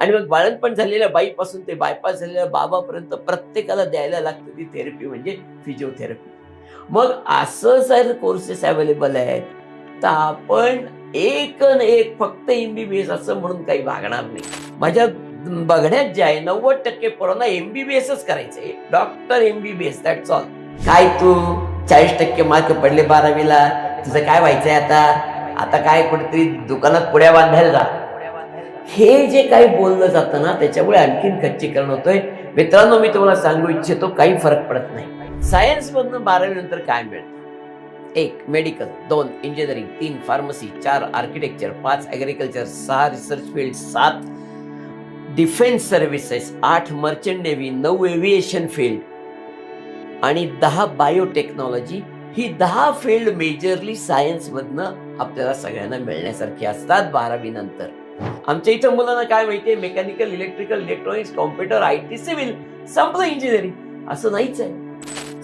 आणि मग बाळंतपण झालेल्या बाईपासून ते बायपास झालेल्या बाबापर्यंत प्रत्येकाला द्यायला लागते ती थेरपी म्हणजे फिजिओथेरपी. मग असं जर कोर्सेस अवेलेबल आहेत, तर आपण एक न एक फक्त एमबीबीएस असं म्हणून काही भागणार नाही. माझ्या बघण्यात जे आहे 90% पोरांना एमबीबीएसच करायचंय. Doctor MBBS that's all. काय तू 40% मार्क पडले 12वीला, तुझं काय व्हायचंय आता? आता काय कुठेतरी दुकानात पुड्या बांधायला जा. हे जे काही बोललं जातं ना, त्याच्यामुळे आणखीन खच्चीकरण होतोय. मित्रांनो, मी तुम्हाला सांगू इच्छितो, काही फरक पडत नाही. सायन्स मधनं 12वी नंतर काय मिळतं? 1 medical, 2 engineering, 3 pharmacy, 4 architecture, 5 agriculture, 6 research field, 7 defence services, 8 merchant navy, 9 aviation field आणि 10 बायोटेक्नॉलॉजी. ही 10 फील्ड मेजरली सायन्स मधनं आपल्याला सगळ्यांना मिळण्यासारखी असतात 12वी नंतर. आमच्या इथं मुलांना काय माहितीये, mechanical, electrical, electronics, computer, IT, civil, संपलं इंजिनिअरिंग. असं नाहीच आहे.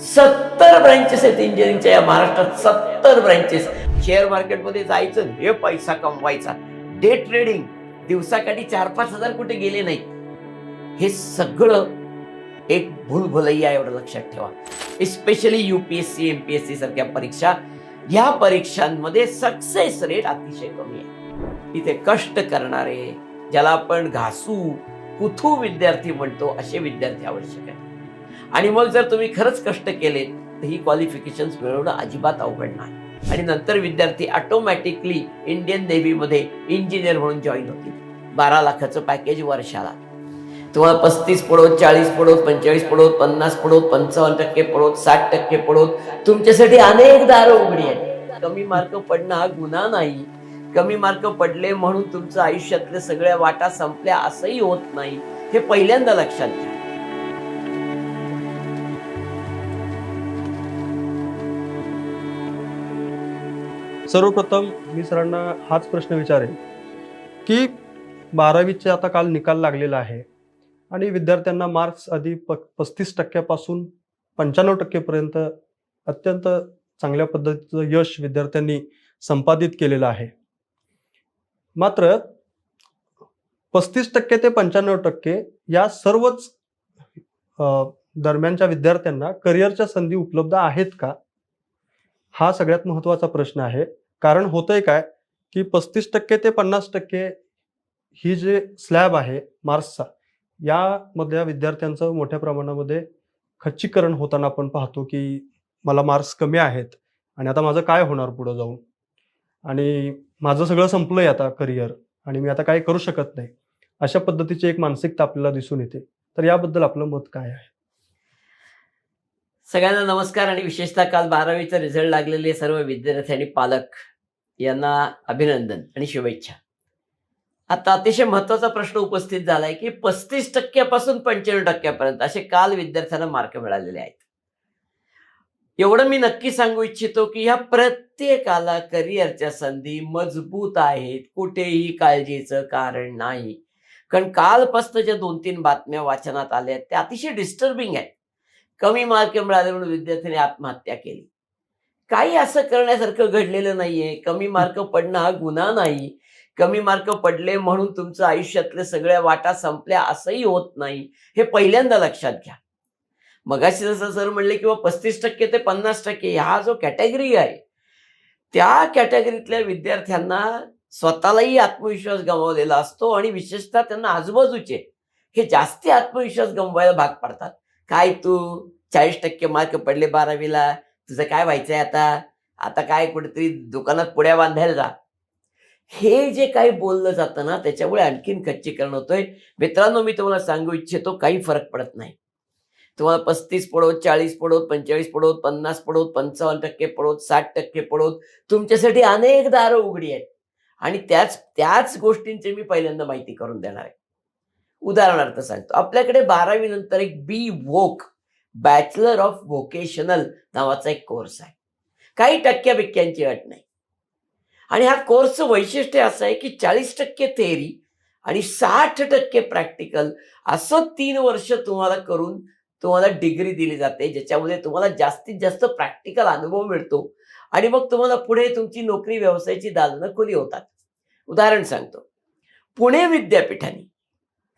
70 ब्रँचेस आहेत इंजिनिअरिंगच्या या महाराष्ट्रात. 70 ब्रँचेस. शेअर मार्केटमध्ये जायचं, हे पैसा कमवायचा, डे ट्रेडिंग, दिवसाकाठी 4-5 हजार कुठे गेले नाहीत. हे सगळं एक भूलभुलैया, एवढं लक्षात ठेवा. स्पेशली युपीएससी, एमपीएससी सारख्या परीक्षा, या परीक्षांमध्ये सक्सेस रेट अतिशय कमी आहे. इथे कष्ट करणारे, ज्याला आपण घासू कुथू विद्यार्थी म्हणतो, असे विद्यार्थी आवश्यक आहेत. आणि मग जर तुम्ही खरंच कष्ट केले तर ही क्वालिफिकेशन्स मिळवणं अजिबात अवघड नाही. आणि नंतर विद्यार्थी ऑटोमॅटिकली इंडियन नेव्हीमध्ये इंजिनियर म्हणून जॉईन होतील. 12 लाखाचं पॅकेज वर्षाला. तुम्हाला 35 पडोत, 40 पडोत, 45 पडोत, 50 पडोत, 55% पडोत, 60% पडोत, तुमच्यासाठी अनेक दारं उघडी आहेत. कमी मार्क पडणं हा गुन्हा नाही. कमी मार्क पडले म्हणून तुमचं आयुष्यातल्या सगळ्या वाटा संपल्या असंही होत नाही. हे पहिल्यांदा लक्षात घ्या. सर्वप्रथम मी सरांना हाच प्रश्न विचारेन की 12वीचे आता काल निकाल लागलेला आहे आणि विद्यार्थ्यांना मार्क्स आधी 35% 95% पर्यंत अत्यंत चांगल्या पद्धतीचं यश विद्यार्थ्यांनी संपादित केलेलं आहे. मात्र 35% ते 95% या सर्वच दरम्यानच्या विद्यार्थ्यांना करिअरच्या संधी उपलब्ध आहेत का, हा सगळ्यात महत्त्वाचा प्रश्न आहे. कारण होतंय काय की 35% ते 50% ही जे स्लॅब आहे मार्क्सचा, यामधल्या विद्यार्थ्यांचं मोठ्या प्रमाणामध्ये खच्चीकरण होताना आपण पाहतो की मला मार्क्स कमी आहेत आणि आता माझं काय होणार पुढे जाऊन, आणि माझं सगळं संपलंय आता करिअर आणि मी आता काय करू शकत नाही, अशा पद्धतीची एक मानसिकता आपल्याला दिसून येते. तर याबद्दल आपलं मत काय आहे? सगळ्यांना नमस्कार आणि विशेषतः काल 12वीचा रिझल्ट लागलेले सर्व विद्यार्थी आणि पालक यांना अभिनंदन आणि शुभेच्छा. आता अतिशय महत्वाचा प्रश्न उपस्थित झालाय की 35% पासून 95% पर्यंत असे काल विद्यार्थ्यांना मार्क मिळालेले आहेत. एवढं मी नक्की सांगू इच्छितो की ह्या प्रत्येकाला करिअरच्या संधी मजबूत आहेत. कुठेही काळजीचं कारण नाही. कारण कालपासून ज्या 2-3 बातम्या वाचनात आल्या आहेत त्या अतिशय डिस्टर्बिंग आहेत. कमी मार्क मिळाले म्हणून विद्यार्थ्यांनी आत्महत्या केली. काही असं करण्यासारखं घडलेलं नाहीये. कमी मार्क पडणं हा गुन्हा नाही. कमी मार्क पडले म्हणून तुमचं आयुष्यातल्या सगळ्या वाटा संपल्या असंही होत नाही. हे पहिल्यांदा लक्षात घ्या. मगाशी जसं सर म्हणले किंवा 35% ते 50% हा जो कॅटेगरी आहे, त्या कॅटेगरीतल्या विद्यार्थ्यांना स्वतःलाही आत्मविश्वास गमावलेला असतो आणि विशेषतः त्यांना आजूबाजूचे हे जास्ती आत्मविश्वास गमवायला भाग पडतात. काय तू 40% मार्क पडले 12वीला, तुझं काय व्हायचंय आता? आता काय कुठेतरी दुकानात पुड्या बांधायला जा. हे जे काही बोललं जातं ना, त्याच्यामुळे आणखीन खच्चीकरण होतोय. मित्रांनो, मी तुम्हाला सांगू इच्छितो, काही फरक पडत नाही. तुम्हाला 35 पडोत, 40 पडोत, 45 पडोत, 50 पडोत, 55% पडोत, 60% पडोत, तुमच्यासाठी अनेक दारं उघडी आहेत. आणि त्याच गोष्टींची मी पहिल्यांदा माहिती करून देणार आहे. उदाहरणार्थ सांगतो, आपल्याकडे 12वी नंतर एक बी वोक, बॅचलर ऑफ व्होकेशनल नावाचा एक कोर्स आहे. काही टक्क्याबिक्क्यांची अट नाही. आणि ह्या कोर्सचं वैशिष्ट्य असं आहे की 40% थेअरी आणि 60% प्रॅक्टिकल असं 3 वर्ष तुम्हाला करून तुम्हाला डिग्री दिली जाते, ज्याच्यामध्ये तुम्हाला जास्तीत जास्त प्रॅक्टिकल अनुभव मिळतो आणि मग तुम्हाला पुढे तुमची नोकरी व्यवसायाची दालनं खुली होतात. उदाहरण सांगतो, पुणे विद्यापीठाने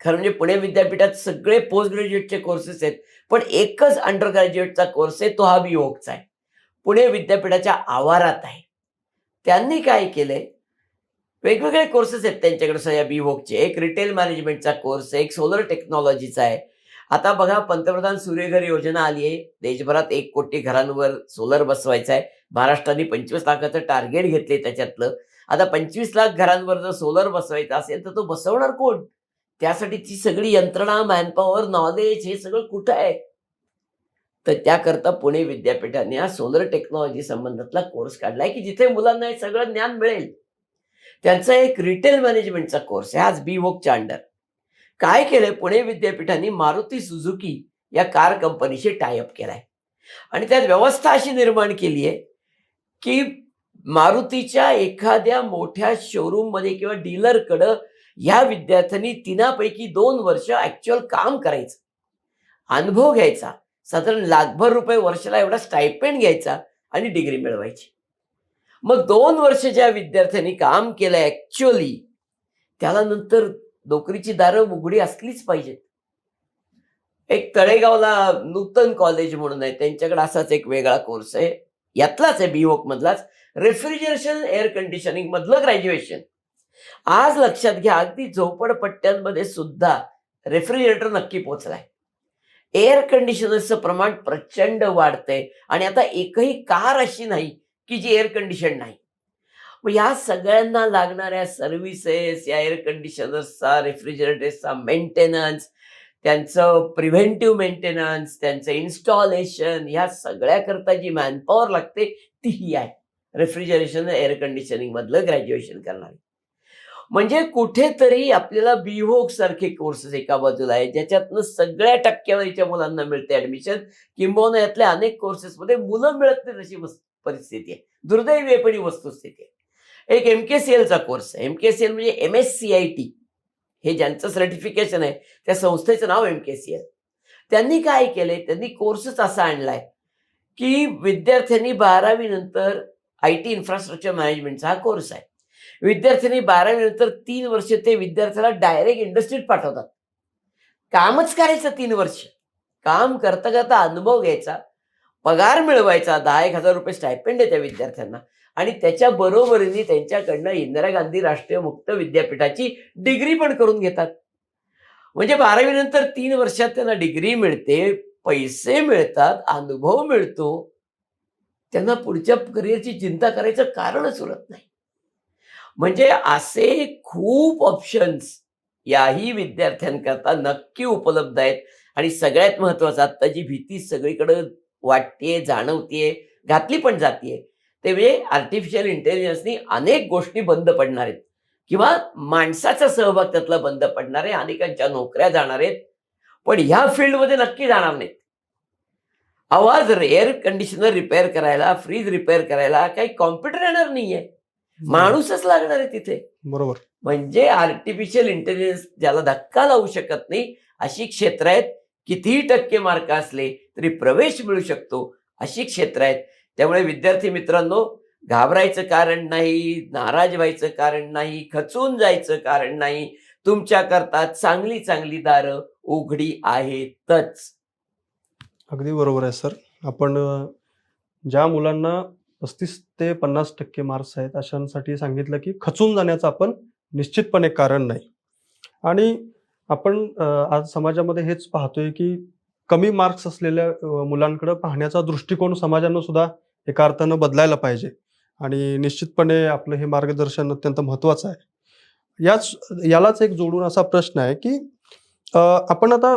खरं म्हणजे पुणे विद्यापीठात सगळे पोस्ट ग्रॅज्युएटचे कोर्सेस आहेत, पण एकच अंडर ग्रॅज्युएटचा कोर्स आहे, तो हा BVOCचा आहे. पुणे विद्यापीठाच्या आवारात आहे. त्यांनी काय केलंय, वेगवेगळे कोर्सेस आहेत त्यांच्याकडे या BVOCचे. एक रिटेल मॅनेजमेंटचा कोर्स आहे, एक सोलर टेक्नॉलॉजीचा आहे. आता बघा पंतप्रधान सूर्यघर योजना आली आहे. देशभरात 1 कोटी घरांवर सोलर बसवायचा आहे. महाराष्ट्राने 25 लाखाचं टार्गेट घेतले त्याच्यातलं. आता 25 लाख घरांवर जर सोलर बसवायचा असेल, तर तो बसवणार कोण? त्यासाठीची सगळी यंत्रणा, मॅनपॉवर, नॉलेज हे सगळं कुठं आहे? तर त्याकरता पुणे विद्यापीठाने हा सोलर टेक्नॉलॉजी संबंधातला कोर्स काढलाय, की जिथे मुलांना हे सगळं ज्ञान मिळेल. त्यांचा एक रिटेल मॅनेजमेंटचा कोर्स आहे, आज BVOCच्या अंडर. काय केलंय पुणे विद्यापीठाने मारुती सुझुकी या कार कंपनीशी टायअप केलाय आणि त्यात व्यवस्था अशी निर्माण केली आहे, की मारुतीच्या एखाद्या मोठ्या शोरूम मध्ये किंवा डीलरकडं या विद्यार्थ्यांनी 3पैकी 2 वर्ष ऍक्च्युअल काम करायचं, अनुभव घ्यायचा, साधारण लाखभर रुपये वर्षाला एवढा स्टायपेंड घ्यायचा आणि डिग्री मिळवायची. मग 2 वर्ष ज्या विद्यार्थ्यांनी काम केलं ऍक्च्युअली, त्याला नंतर नोकरीची दारं उघडी असलीच पाहिजेत. एक तळेगावला नूतन कॉलेज म्हणून आहे, त्यांच्याकडे असाच एक वेगळा कोर्स आहे, यातलाच आहे BVOC मधलाच, रेफ्रिजरेशन एअर कंडिशनिंग मधलं ग्रॅज्युएशन. आज लक्षात घ्या, अगदी झोपडपट्ट्यांमध्ये सुद्धा रेफ्रिजरेटर नक्की पोहोचलाय. एअर कंडिशनरचं प्रमाण प्रचंड वाढतंय आणि आता एकही कार अशी नाही की जी एअर कंडिशन नाही. मग या सगळ्यांना लागणाऱ्या सर्व्हिसेस, या एअर कंडिशनर्सचा, रेफ्रिजरेटर्सचा मेंटेनन्स, त्यांचं प्रिव्हेंटिव्ह मेंटेनन्स, त्यांचं इन्स्टॉलेशन, ह्या सगळ्याकरता जी मॅनपॉवर लागते ती ही आहे, रेफ्रिजरेशन एअर कंडिशनिंग मधलं ग्रॅज्युएशन करणारी. म्हणजे कुठेतरी आपल्याला BVOC सारखे कोर्सेस एका बाजूला आहे, ज्याच्यातनं सगळ्या टक्केवारीच्या मुलांना मिळते ऍडमिशन, किंबहुना यातल्या अनेक कोर्सेसमध्ये मुलं मिळत नाही अशी परिस्थिती आहे. दुर्दैवी आहे पण ही वस्तुस्थिती आहे. एक MKCLचा कोर्स आहे. MKCL म्हणजे MSCIT, हे ज्यांचं सर्टिफिकेशन आहे त्या संस्थेचं नाव MKCL. त्यांनी काय केलंय, त्यांनी कोर्सच असा आणलाय की विद्यार्थ्यांनी 12वी नंतर IT इन्फ्रास्ट्रक्चर मॅनेजमेंटचा हा कोर्स आहे. विद्यार्थ्यांनी 12वी नंतर 3 वर्ष ते विद्यार्थ्याला डायरेक्ट इंडस्ट्रीत पाठवतात. कामच करायचं 3 वर्ष. काम करता करता अनुभव घ्यायचा, पगार मिळवायचा, 10,000-1,000 रुपये स्टायपेंड आहे त्या विद्यार्थ्यांना आणि त्याच्या बरोबरीने त्यांच्याकडनं इंदिरा गांधी राष्ट्रीय मुक्त विद्यापीठाची डिग्री पण करून घेतात. म्हणजे 12वी नंतर 3 वर्षात त्यांना डिग्री मिळते, पैसे मिळतात, अनुभव मिळतो. त्यांना पुढच्या करिअरची चिंता करायचं कारणच उरत नाही. म्हणजे असे खूप ऑप्शन्स याही विद्यार्थ्यांकरता नक्की उपलब्ध आहेत. आणि सगळ्यात महत्वाचं, आता जी भीती सगळीकडे वाटतेय, जाणवतीये, घातली पण जातीये, ते म्हणजे आर्टिफिशियल इंटेलिजन्सनी अनेक गोष्टी बंद पडणार आहेत किंवा माणसाचा सहभाग त्यातला बंद पडणार आहे, अनेकांच्या नोकऱ्या जाणार आहेत, पण ह्या फील्डमध्ये नक्की जाणार नाहीत. आवाज एअर कंडिशनर रिपेअर करायला, फ्रीज रिपेअर करायला काही कॉम्प्युटर येणार नाहीये, माणूसच लागणार आहे तिथे. बरोबर. म्हणजे आर्टिफिशियल इंटेलिजन्स ज्याला धक्का लावू शकत नाही अशी क्षेत्र आहेत. कितीही टक्के मार्क असले तरी प्रवेश मिळू शकतो अशी क्षेत्र आहेत. त्यामुळे विद्यार्थी मित्रांनो, घाबरायचं कारण नाही, नाराज व्हायचं कारण नाही, खचून जायचं कारण नाही. तुमच्याकरता चांगली चांगली दारं उघडी आहेतच. अगदी बरोबर आहे सर. आपण ज्या मुलांना 35 ते 50% मार्क्स आहेत अशांसाठी सांगितलं की खचून जाण्याचं आपण निश्चितपणे कारण नाही. आणि आपण आज समाजामध्ये हेच पाहतोय की कमी मार्क्स असलेल्या मुलांकडे पाहण्याचा दृष्टिकोन समाजानं सुद्धा एका अर्थानं बदलायला पाहिजे आणि निश्चितपणे आपलं हे मार्गदर्शन अत्यंत महत्त्वाचं आहे. यालाच एक जोडून असा प्रश्न आहे की आपण आता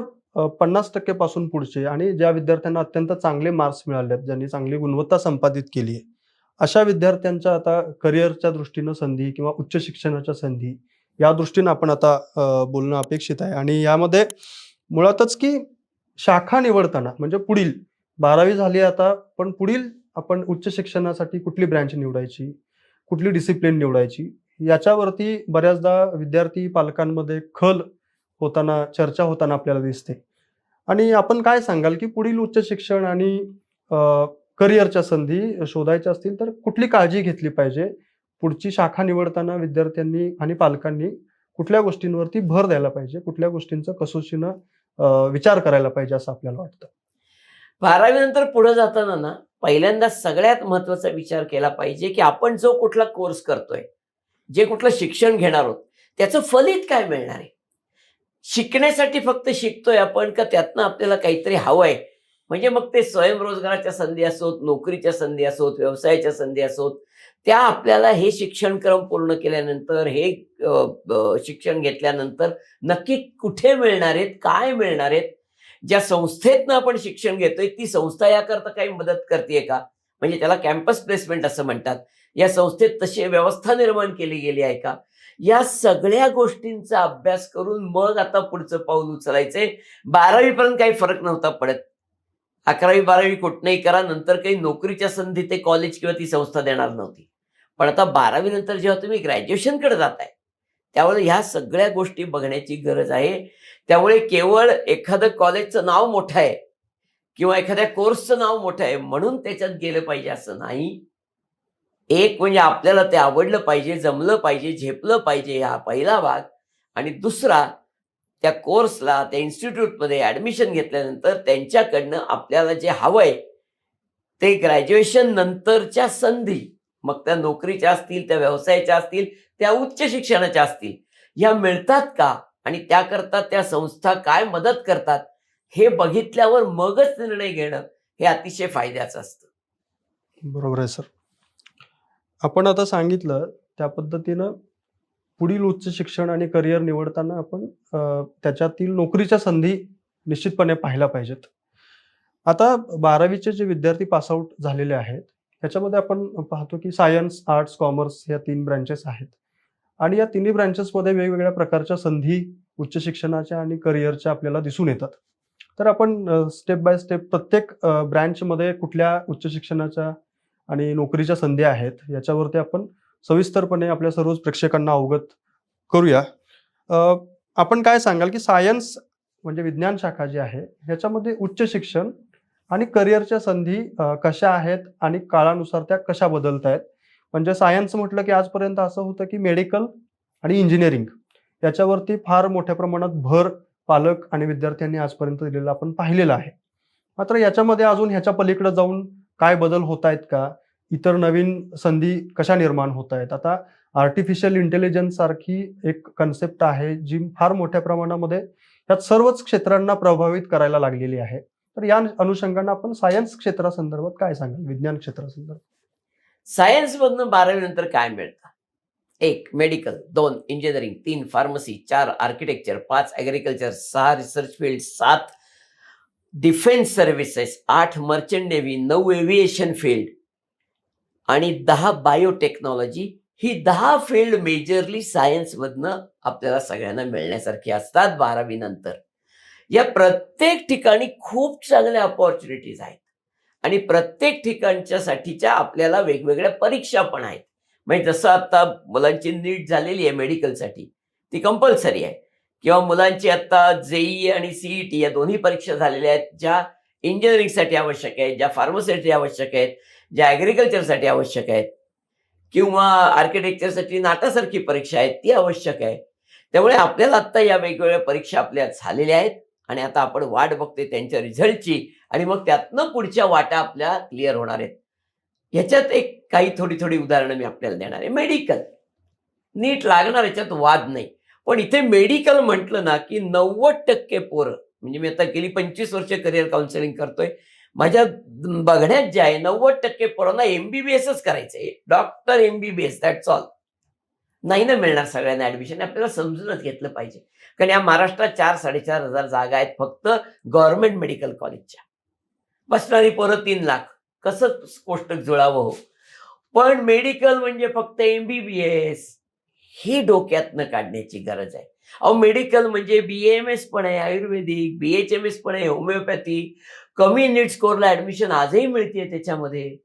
50% पासून पुढचे आणि ज्या विद्यार्थ्यांना अत्यंत चांगले मार्क्स मिळाले आहेत, ज्यांनी चांगली गुणवत्ता संपादित केली आहे, अशा विद्यार्थ्यांच्या आता करिअरच्या दृष्टीनं संधी किंवा उच्च शिक्षणाच्या संधी या दृष्टीनं आपण आता बोलणं अपेक्षित आहे. आणि यामध्ये मुळातच की शाखा निवडताना म्हणजे पुढील 12वी झाली आता, पण पुढील आपण उच्च शिक्षणासाठी कुठली ब्रँच निवडायची, कुठली डिसिप्लिन निवडायची, याच्यावरती बऱ्याचदा विद्यार्थी पालकांमध्ये खल होताना, चर्चा होताना आपल्याला दिसते. आणि आपण काय सांगाल की पुढील उच्च शिक्षण आणि करिअरच्या संधी शोधायच्या असतील तर कुठली काळजी घेतली पाहिजे पुढची शाखा निवडताना विद्यार्थ्यांनी आणि पालकांनी कुठल्या गोष्टींवरती भर द्यायला पाहिजे, कुठल्या गोष्टींचा कसोशीनं विचार करायला पाहिजे असं आपल्याला वाटतं? 12वी नंतर पुढे जाताना ना, पहिल्यांदा सगळ्यात महत्वाचा विचार केला पाहिजे, की आपण जो कुठला कोर्स करतोय, जे कुठलं शिक्षण घेणार आहोत, त्याचं फलित काय मिळणार आहे? शिकण्यासाठी फक्त शिकतोय आपण का त्यातनं आपल्याला काहीतरी हवंय? म्हणजे मग ते स्वयंरोजगाराच्या संधी असोत, नोकरीच्या संधी असोत, व्यवसायाच्या संधी असोत, त्या आपल्याला हे शिक्षणक्रम पूर्ण केल्यानंतर, हे शिक्षण घेतल्यानंतर नक्की कुठे मिळणार आहेत, काय मिळणार आहेत? ज्या संस्थेतनं आपण शिक्षण घेतोय, ती संस्था याकरता काही मदत करतेय का? म्हणजे त्याला कॅम्पस प्लेसमेंट असं म्हणतात. या संस्थेत तशी व्यवस्था निर्माण केली गेली आहे का? या सगळ्या गोष्टींचा अभ्यास करून मग आता पुढचं पाऊल उचलायचंय. 12वी पर्यंत काही फरक नव्हता पडत. 11वी-12वी कुठनंही करा, नंतर काही नोकरीच्या संधी ते कॉलेज किंवा ती संस्था देणार नव्हती. पण आता 12वी नंतर जेव्हा तुम्ही ग्रॅज्युएशनकडे जाताय, त्यामुळे ह्या सगळ्या गोष्टी बघण्याची गरज आहे. त्यामुळे केवळ एखादं कॉलेजचं नाव मोठं आहे किंवा एखाद्या कोर्सचं नाव मोठं आहे म्हणून त्याच्यात गेलं पाहिजे असं नाही. एक म्हणजे आपल्याला ते आवडलं पाहिजे, जमलं पाहिजे, झेपलं पाहिजे, हा पहिला भाग. आणि दुसरा, त्या कोर्सला, त्या इन्स्टिट्यूटमध्ये ऍडमिशन घेतल्यानंतर त्यांच्याकडनं आपल्याला जे हवंय ते ग्रॅज्युएशन नंतरच्या संधी, मग त्या नोकरीच्या असतील, त्या व्यवसायाच्या असतील, त्या उच्च शिक्षणाच्या असतील, ह्या मिळतात का? आणि त्याकरता त्या संस्था काय मदत करतात, हे बघितल्यावर मगच निर्णय घेणं हे अतिशय फायद्याचं असतं. बरोबर आहे सर. आपण आता सांगितलं त्या पद्धतीनं पुढील उच्च शिक्षण आणि करिअर निवडताना आपण त्याच्यातील नोकरीच्या संधी निश्चितपणे पाहायला पाहिजेत. आता 12वीचे जे विद्यार्थी पासआउट झालेले आहेत, त्याच्यामध्ये आपण पाहतो की सायन्स, आर्ट्स, कॉमर्स या 3 ब्रँचेस आहेत आणि या तिन्ही ब्रँचेसमध्ये वेगवेगळ्या प्रकारच्या संधी उच्च शिक्षणाच्या आणि करिअरच्या आपल्याला दिसून येतात. तर आपण स्टेप बाय स्टेप प्रत्येक ब्रँचमध्ये कुठल्या उच्च शिक्षणाच्या आणि नोकरीच्या संधी आहेत, याच्यावरती आपण सविस्तरपणे आपल्या सर्व प्रेक्षकांना अवगत करूया. आपण काय सांगाल की सायन्स म्हणजे विज्ञान शाखा जी आहे, ह्याच्यामध्ये उच्च शिक्षण आणि करिअरच्या संधी कशा आहेत आणि काळानुसार त्या कशा बदलतायत? म्हणजे सायन्स म्हटलं की आजपर्यंत असं होतं की मेडिकल आणि इंजिनिअरिंग याच्यावरती फार मोठ्या प्रमाणात भर पालक आणि विद्यार्थ्यांनी आजपर्यंत दिलेला आपण पाहिलेला आहे. मात्र याच्यामध्ये अजून ह्याच्या पलीकडे जाऊन काय बदल होत आहेत का? इतर नवीन संधी कशा निर्माण होत आहेत? आता आर्टिफिशियल इंटेलिजन्स सारखी एक कन्सेप्ट आहे, जी फार मोठ्या प्रमाणामध्ये यात सर्वच क्षेत्रांना प्रभावित करायला लागलेली आहे. तर या अनुषंगाने आपण सायन्स क्षेत्रासंदर्भात काय सांगाल, विज्ञान क्षेत्रासंदर्भात? सायन्समधनं 12वी नंतर काय मिळतं? 1 medical, 2 engineering, 3 pharmacy, 4 architecture, 5 agriculture, 6 research field, 7 defence services, 8 merchant navy, 9 aviation field आणि 10 बायोटेक्नॉलॉजी. ही 10 फील्ड मेजरली सायन्समधनं आपल्याला सगळ्यांना मिळण्यासारखी असतात 12वी नंतर. या प्रत्येक ठिकाणी खूप चांगल्या अपॉर्च्युनिटीज आहेत आणि प्रत्येक ठिकाणच्यासाठीच्या आपल्याला वेगवेगळ्या परीक्षा पण आहेत. म्हणजे जसं आता मुलांची नीट झालेली आहे मेडिकलसाठी, ती कंपल्सरी आहे. किंवा मुलांची आता जेईई आणि सीईटी या दोन्ही परीक्षा झालेल्या आहेत, ज्या इंजिनिअरिंगसाठी आवश्यक आहेत, ज्या फार्मसीसाठी आवश्यक आहेत, ज्या ॲग्रिकल्चरसाठी आवश्यक आहेत, किंवा आर्किटेक्चरसाठी नाटासारखी परीक्षा आहे ती आवश्यक आहे. त्यामुळे आपल्याला आता या वेगवेगळ्या परीक्षा आपल्या झालेल्या आहेत आणि आता आपण वाट बघतोय त्यांच्या रिझल्टची आणि मग त्यातनं पुढच्या वाटा आपल्या क्लिअर होणार आहेत. ह्याच्यात एक काही थोडी उदाहरणं मी आपल्याला देणार आहे. मेडिकल नीट लागणार, याच्यात वाद नाही. पण इथे मेडिकल म्हटलं ना की 90% पोरं, म्हणजे मी आता गेली 25 वर्ष करिअर काउन्सिलिंग करतोय, माझ्या बघण्यात जे आहे 90% पोरांना एमबीबीएसच करायचंय. Doctor, MBBS, that's all. नाही ना मिळणार सगळ्यांना ऍडमिशन. आपल्याला समजूनच घेतलं पाहिजे. कारण या महाराष्ट्रात 4,000-4,500 जागा आहेत फक्त गव्हर्नमेंट मेडिकल कॉलेजच्या. बसणारी पोरं 3 लाख. कसं कोष्टक जुळावं हो? पण मेडिकल म्हणजे फक्त एमबीबीएस, ही डोक्यातनं काढण्याची गरज आहे. अहो मेडिकल म्हणजे बीएमएस पण आहे, आयुर्वेदिक, बीएचएमएस पण आहे, होमिओपॅथी. कमी नीट स्कोरला ऍडमिशन आजही मिळते त्याच्यामध्ये.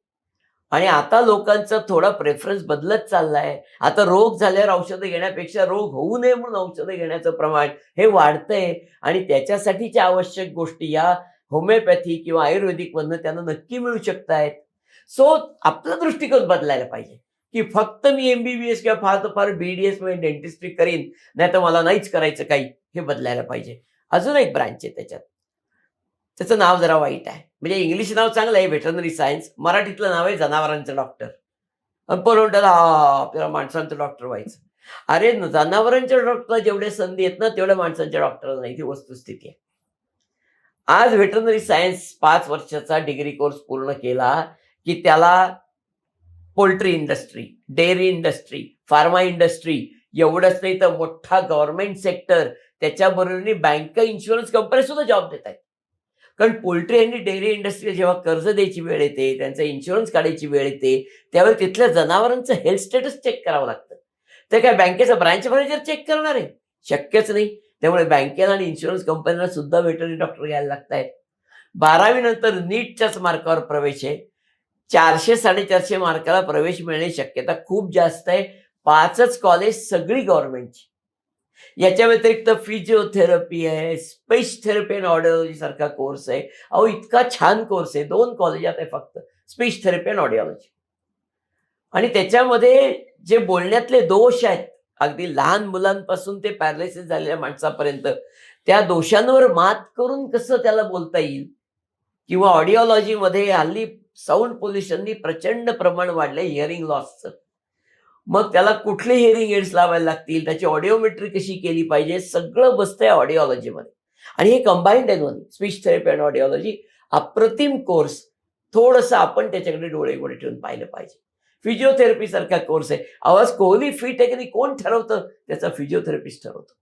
आणि आता लोकांचा थोडा प्रेफरन्स बदलत चाललाय. आता रोग झाल्यावर औषधं घेण्यापेक्षा रोग होऊ नये म्हणून औषधं घेण्याचं प्रमाण हे वाढतंय आणि त्याच्यासाठीच्या आवश्यक गोष्टी या होमिओपॅथी किंवा आयुर्वेदिक मधनं त्यांना नक्की मिळू शकतायत. सो आपला दृष्टिकोन बदलायला पाहिजे. की फक्त मी एमबीबीएस किंवा फार तर फार बीडीएस मध्ये डेंटिस्ट्री करीन, नाही तर मला नाहीच करायचं काही, हे बदलायला पाहिजे. अजून एक ब्रांच आहे त्याच्यात. त्याचं नाव जरा वाईट आहे. म्हणजे इंग्लिश नाव चांगलं आहे व्हेटरनरी सायन्स, मराठीतलं नाव आहे जनावरांचं डॉक्टर. आणि परवडलं आपल्याला माणसांचं डॉक्टर व्हायचं. अरे जनावरांच्या डॉक्टरला जेवढ्या संधी आहेत ना, तेवढ्या माणसांच्या डॉक्टरला नाही. ती वस्तुस्थिती आहे. आज व्हेटरनरी सायन्स 5 वर्षाचा डिग्री कोर्स पूर्ण केला, की त्याला poultry industry, dairy industry, pharma industry एवढंच नाही तर मोठा गव्हर्नमेंट सेक्टर, त्याच्याबरोबर बँक, इन्शुरन्स कंपन्या सुद्धा जॉब देत आहेत. कारण पोल्ट्री आणि डेअरी इंडस्ट्रीला जेव्हा कर्ज द्यायची वेळ येते, त्यांचा इन्शुरन्स काढायची वेळ येते, त्यावेळी तिथल्या जनावरांचं हेल्थ स्टेटस चेक करावं लागतं. ते काय बँकेचा ब्रांच मॅनेजर चेक करणार आहे? शक्यच नाही. त्यामुळे बँकेला आणि इन्शुरन्स कंपन्यांना सुद्धा व्हेटरनरी डॉक्टर घ्यायला लागत आहेत. 12वी नंतर नीटच्याच मार्कावर प्रवेश आहे. 400-450 मार्काला प्रवेश मिळण्याची शक्यता खूप जास्त आहे. 5च कॉलेज सगळी गव्हर्नमेंटची. याच्या व्यतिरिक्त फिजिओथेरपी आहे, स्पीच थेरपी अँड ऑडिओलॉजी सारखा कोर्स आहे. अहो इतका छान कोर्स आहे. 2 कॉलेजात आहे फक्त, स्पीच थेरपी अँड ऑडिओलॉजी. आणि त्याच्यामध्ये जे बोलण्यातले दोष आहेत, अगदी लहान मुलांपासून ते पॅरालिसिस झालेल्या माणसापर्यंत, त्या दोषांवर मात करून कसं त्याला बोलता येईल. किंवा ऑडिओलॉजीमध्ये हल्ली साऊंड पोल्युशननी प्रचंड प्रमाण वाढलंय हिअरिंग लॉसचं. मग त्याला कुठले हिअरिंग एड्स लावायला लागतील, त्याची ऑडिओमेट्री कशी केली पाहिजे, सगळं बसतंय ऑडिओलॉजीमध्ये. आणि हे कंबाईंड आहे दोन्ही, स्पीच थेरपी अँड ऑडिओलॉजी. अप्रतिम कोर्स. थोडंसं आपण त्याच्याकडे डोळे गोळे ठेवून पाहिलं पाहिजे. फिजिओथेरपी सारखा कोर्स आहे. आवाज कोहली फिट आहे की नाही कोण ठरवतं? त्याचा फिजिओथेरपिस्ट ठरवतो.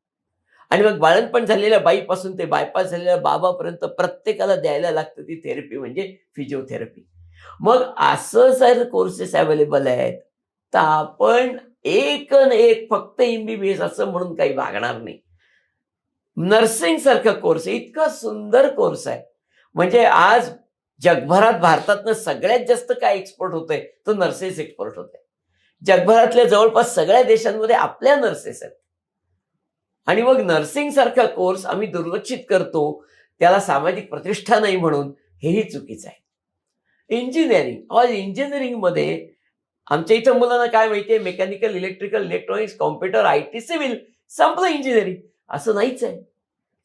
आणि मग बाळंतपण झालेल्या बाईपासून ते बायपास झालेल्या बाबापर्यंत प्रत्येकाला द्यायला लागतं ती थेरपी म्हणजे फिजिओथेरपी. मग असं जर कोर्सेस अवेलेबल आहेत, तर आपण एक न एक फक्त एमबीबीएस असं म्हणून काही भागणार नाही. नर्सिंग सारखा कोर्स आहे, इतका सुंदर कोर्स आहे. म्हणजे आज जगभरात भारतातनं सगळ्यात जास्त काय एक्सपोर्ट होतंय, तर नर्सेस एक्सपोर्ट होत आहे. जगभरातल्या जवळपास सगळ्या देशांमध्ये आपल्या नर्सेस आहेत. आणि मग नर्सिंग सारखा कोर्स आम्ही दुर्लक्षित करतो, त्याला सामाजिक प्रतिष्ठा नाही म्हणून, हेही चुकीचं आहे. इंजिनिअरिंग, आज इंजिनिअरिंगमध्ये आमच्या इथं मुलांना काय माहितीये, mechanical, electrical, electronics, computer, IT, civil, संपलं इंजिनिअरिंग. असं नाहीच आहे.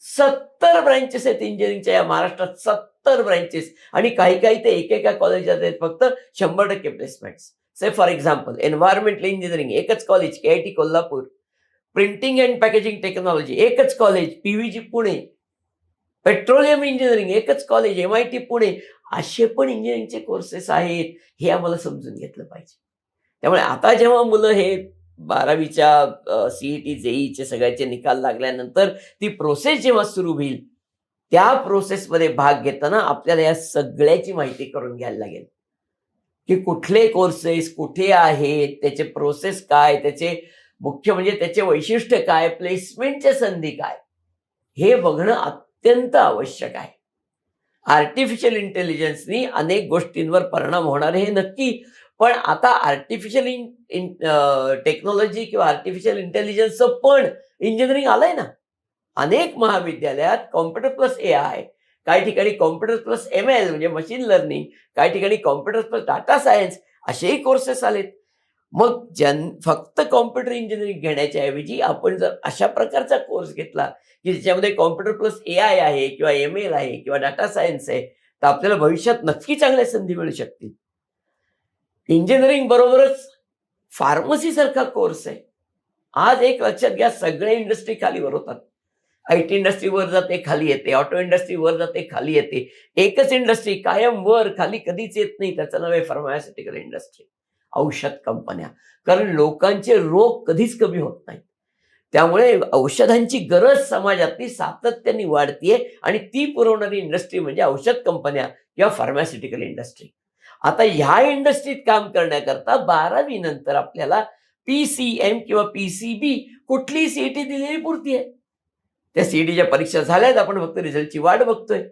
70 ब्रँचेस आहेत इंजिनिअरिंगच्या या महाराष्ट्रात, 70 ब्रँचेस. आणि काही काही ते एकेका कॉलेजात आहेत फक्त 100% placements. Say for example environmental engineering एकच college, KIT Kolhapur. Printing and packaging technology एकच college, PVG Pune. Petroleum engineering एकच कॉलेज, एमआयटी पुणे. असे पण इंजिनिअरिंगचे कोर्सेस आहेत, हे आम्हाला समजून घेतलं पाहिजे. त्यामुळे आता जेव्हा मुलं हे 12वीच्या सीईटी, जेईचे सगळ्याचे निकाल लागल्यानंतर ती प्रोसेस जेव्हा सुरू होईल, त्या प्रोसेसमध्ये भाग घेताना आपल्याला या सगळ्याची माहिती करून घ्यायला लागेल, की कुठले कोर्सेस कुठे आहेत, त्याचे प्रोसेस काय, त्याचे मुख्य म्हणजे त्याचे वैशिष्ट्य काय, प्लेसमेंटच्या संधी काय, हे बघणं अत्यंत आवश्यक आहे. आर्टिफिशियल इंटेलिजन्सनी अनेक गोष्टींवर परिणाम होणार हे नक्की. पण आता आर्टिफिशियल टेक्नॉलॉजी किंवा आर्टिफिशियल इंटेलिजन्सचं पण इंजिनिअरिंग आलंय ना. अनेक महाविद्यालयात कॉम्प्युटर प्लस एआय, काही ठिकाणी कॉम्प्युटर प्लस ML म्हणजे मशीन लर्निंग, काही ठिकाणी कॉम्प्युटर प्लस डाटा सायन्स असेही कोर्सेस आलेत. मग फक्त कॉम्प्युटर इंजिनिअरिंग घेण्याच्या ऐवजी आपण जर अशा प्रकारचा कोर्स घेतला की ज्याच्यामध्ये कॉम्प्युटर प्लस एआय आहे किंवा ML आहे किंवा डाटा सायन्स आहे, तर आपल्याला भविष्यात नक्की चांगल्या संधी मिळू शकतील. इंजिनिअरिंग बरोबरच फार्मसी सारखा कोर्स आहे. आज एक लक्षात घ्या, सगळे इंडस्ट्री खाली वर होतात. IT इंडस्ट्री वर जाते, खाली येते. ऑटो इंडस्ट्री वर जाते, खाली येते. एकच इंडस्ट्री कायम वर खाली कधीच येत नाही, त्याचं नाव आहे फार्मास्युटिकल इंडस्ट्री, औषध कंपन्या. कारण लोकांचे रोग कधीच कमी होत नाहीत. त्यामुळे औषधांची गरज समाजातली सातत्याने वाढतीये आणि ती पुरवणारी इंडस्ट्री म्हणजे औषध कंपन्या किंवा फार्मास्युटिकल इंडस्ट्री. आता ह्या इंडस्ट्रीत काम करण्याकरता 12वी नंतर आपल्याला PCM किंवा PCB कुठलीही सीईटी दिलेली पुरती आहे. त्या सीईटीच्या परीक्षा झाल्यात, आपण फक्त रिझल्टची वाट बघतोय.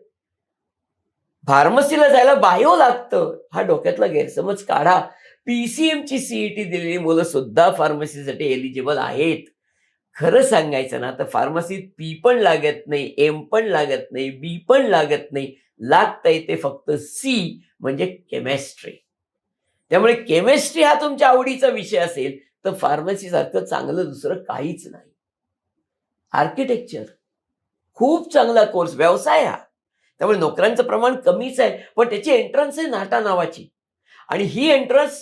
फार्मसीला जायला बायो लागतं, हा डोक्यातला गैरसमज काढा. PCM ची सीईटी दिलेली मुलं सुद्धा फार्मसीसाठी एलिजिबल आहेत. खरं सांगायचं ना तर फार्मसीत P पण लागत नाही, M पण लागत नाही, B पण लागत नाही. लागतंय ते फक्त C म्हणजे केमिस्ट्री. त्यामुळे केमिस्ट्री हा तुमच्या आवडीचा विषय असेल तर फार्मसी सारखं चांगलं दुसरं काहीच नाही. आर्किटेक्चर खूप चांगला कोर्स, व्यवसाय हा. त्यामुळे नोकऱ्यांचं प्रमाण कमीच आहे, पण त्याची एंट्रन्स आहे नाटा नावाची. आणि ही एंट्रन्स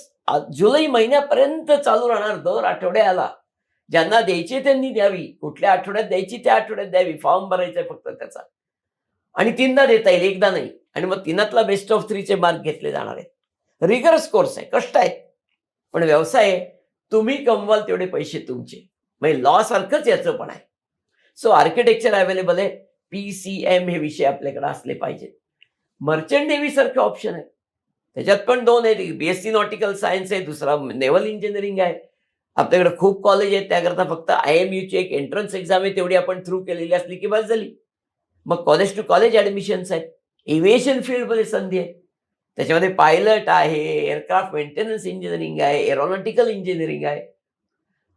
जुलै महिन्यापर्यंत चालू राहणार, दर आठवड्याला. ज्यांना द्यायची त्यांनी द्यावी, कुठल्या आठवड्यात द्यायची त्या आठवड्यात द्यावी, फॉर्म भरायचा आहे फक्त त्याचा. आणि 3दा देता येईल, एकदा नाही. आणि मग 3तला बेस्ट ऑफ 3चे मार्क घेतले जाणार आहेत. रिगरस कोर्स आहे, कष्ट आहेत, पण व्यवसाय आहे. तुम्ही कमवाल तेवढे पैसे तुमचे. म्हणजे लॉ सारखंच याचं पण आहे. सो आर्किटेक्चर अवेलेबल आहे. PCM हे विषय आपल्याकडे असले पाहिजेत. मर्चंट नेव्ही सारखे ऑप्शन आहे, त्याच्यात पण 2 आहेत. BSc नॉटिकल सायन्स आहे, दुसरा नेव्हल इंजिनिअरिंग आहे. आपल्याकडे खूप कॉलेज आहेत, त्याकरता फक्त IMU ची एक एंट्रन्स एक्झाम आहे, तेवढी आपण थ्रू केलेली असली की बस झाली. मग कॉलेज टू कॉलेज ऍडमिशन्स आहेत. एव्हिएशन फील्डमध्ये संधी आहे, त्याच्यामध्ये पायलट आहे, एअरक्राफ्ट मेंटेनन्स इंजिनिअरिंग आहे, एरोनॉटिकल इंजिनिअरिंग आहे.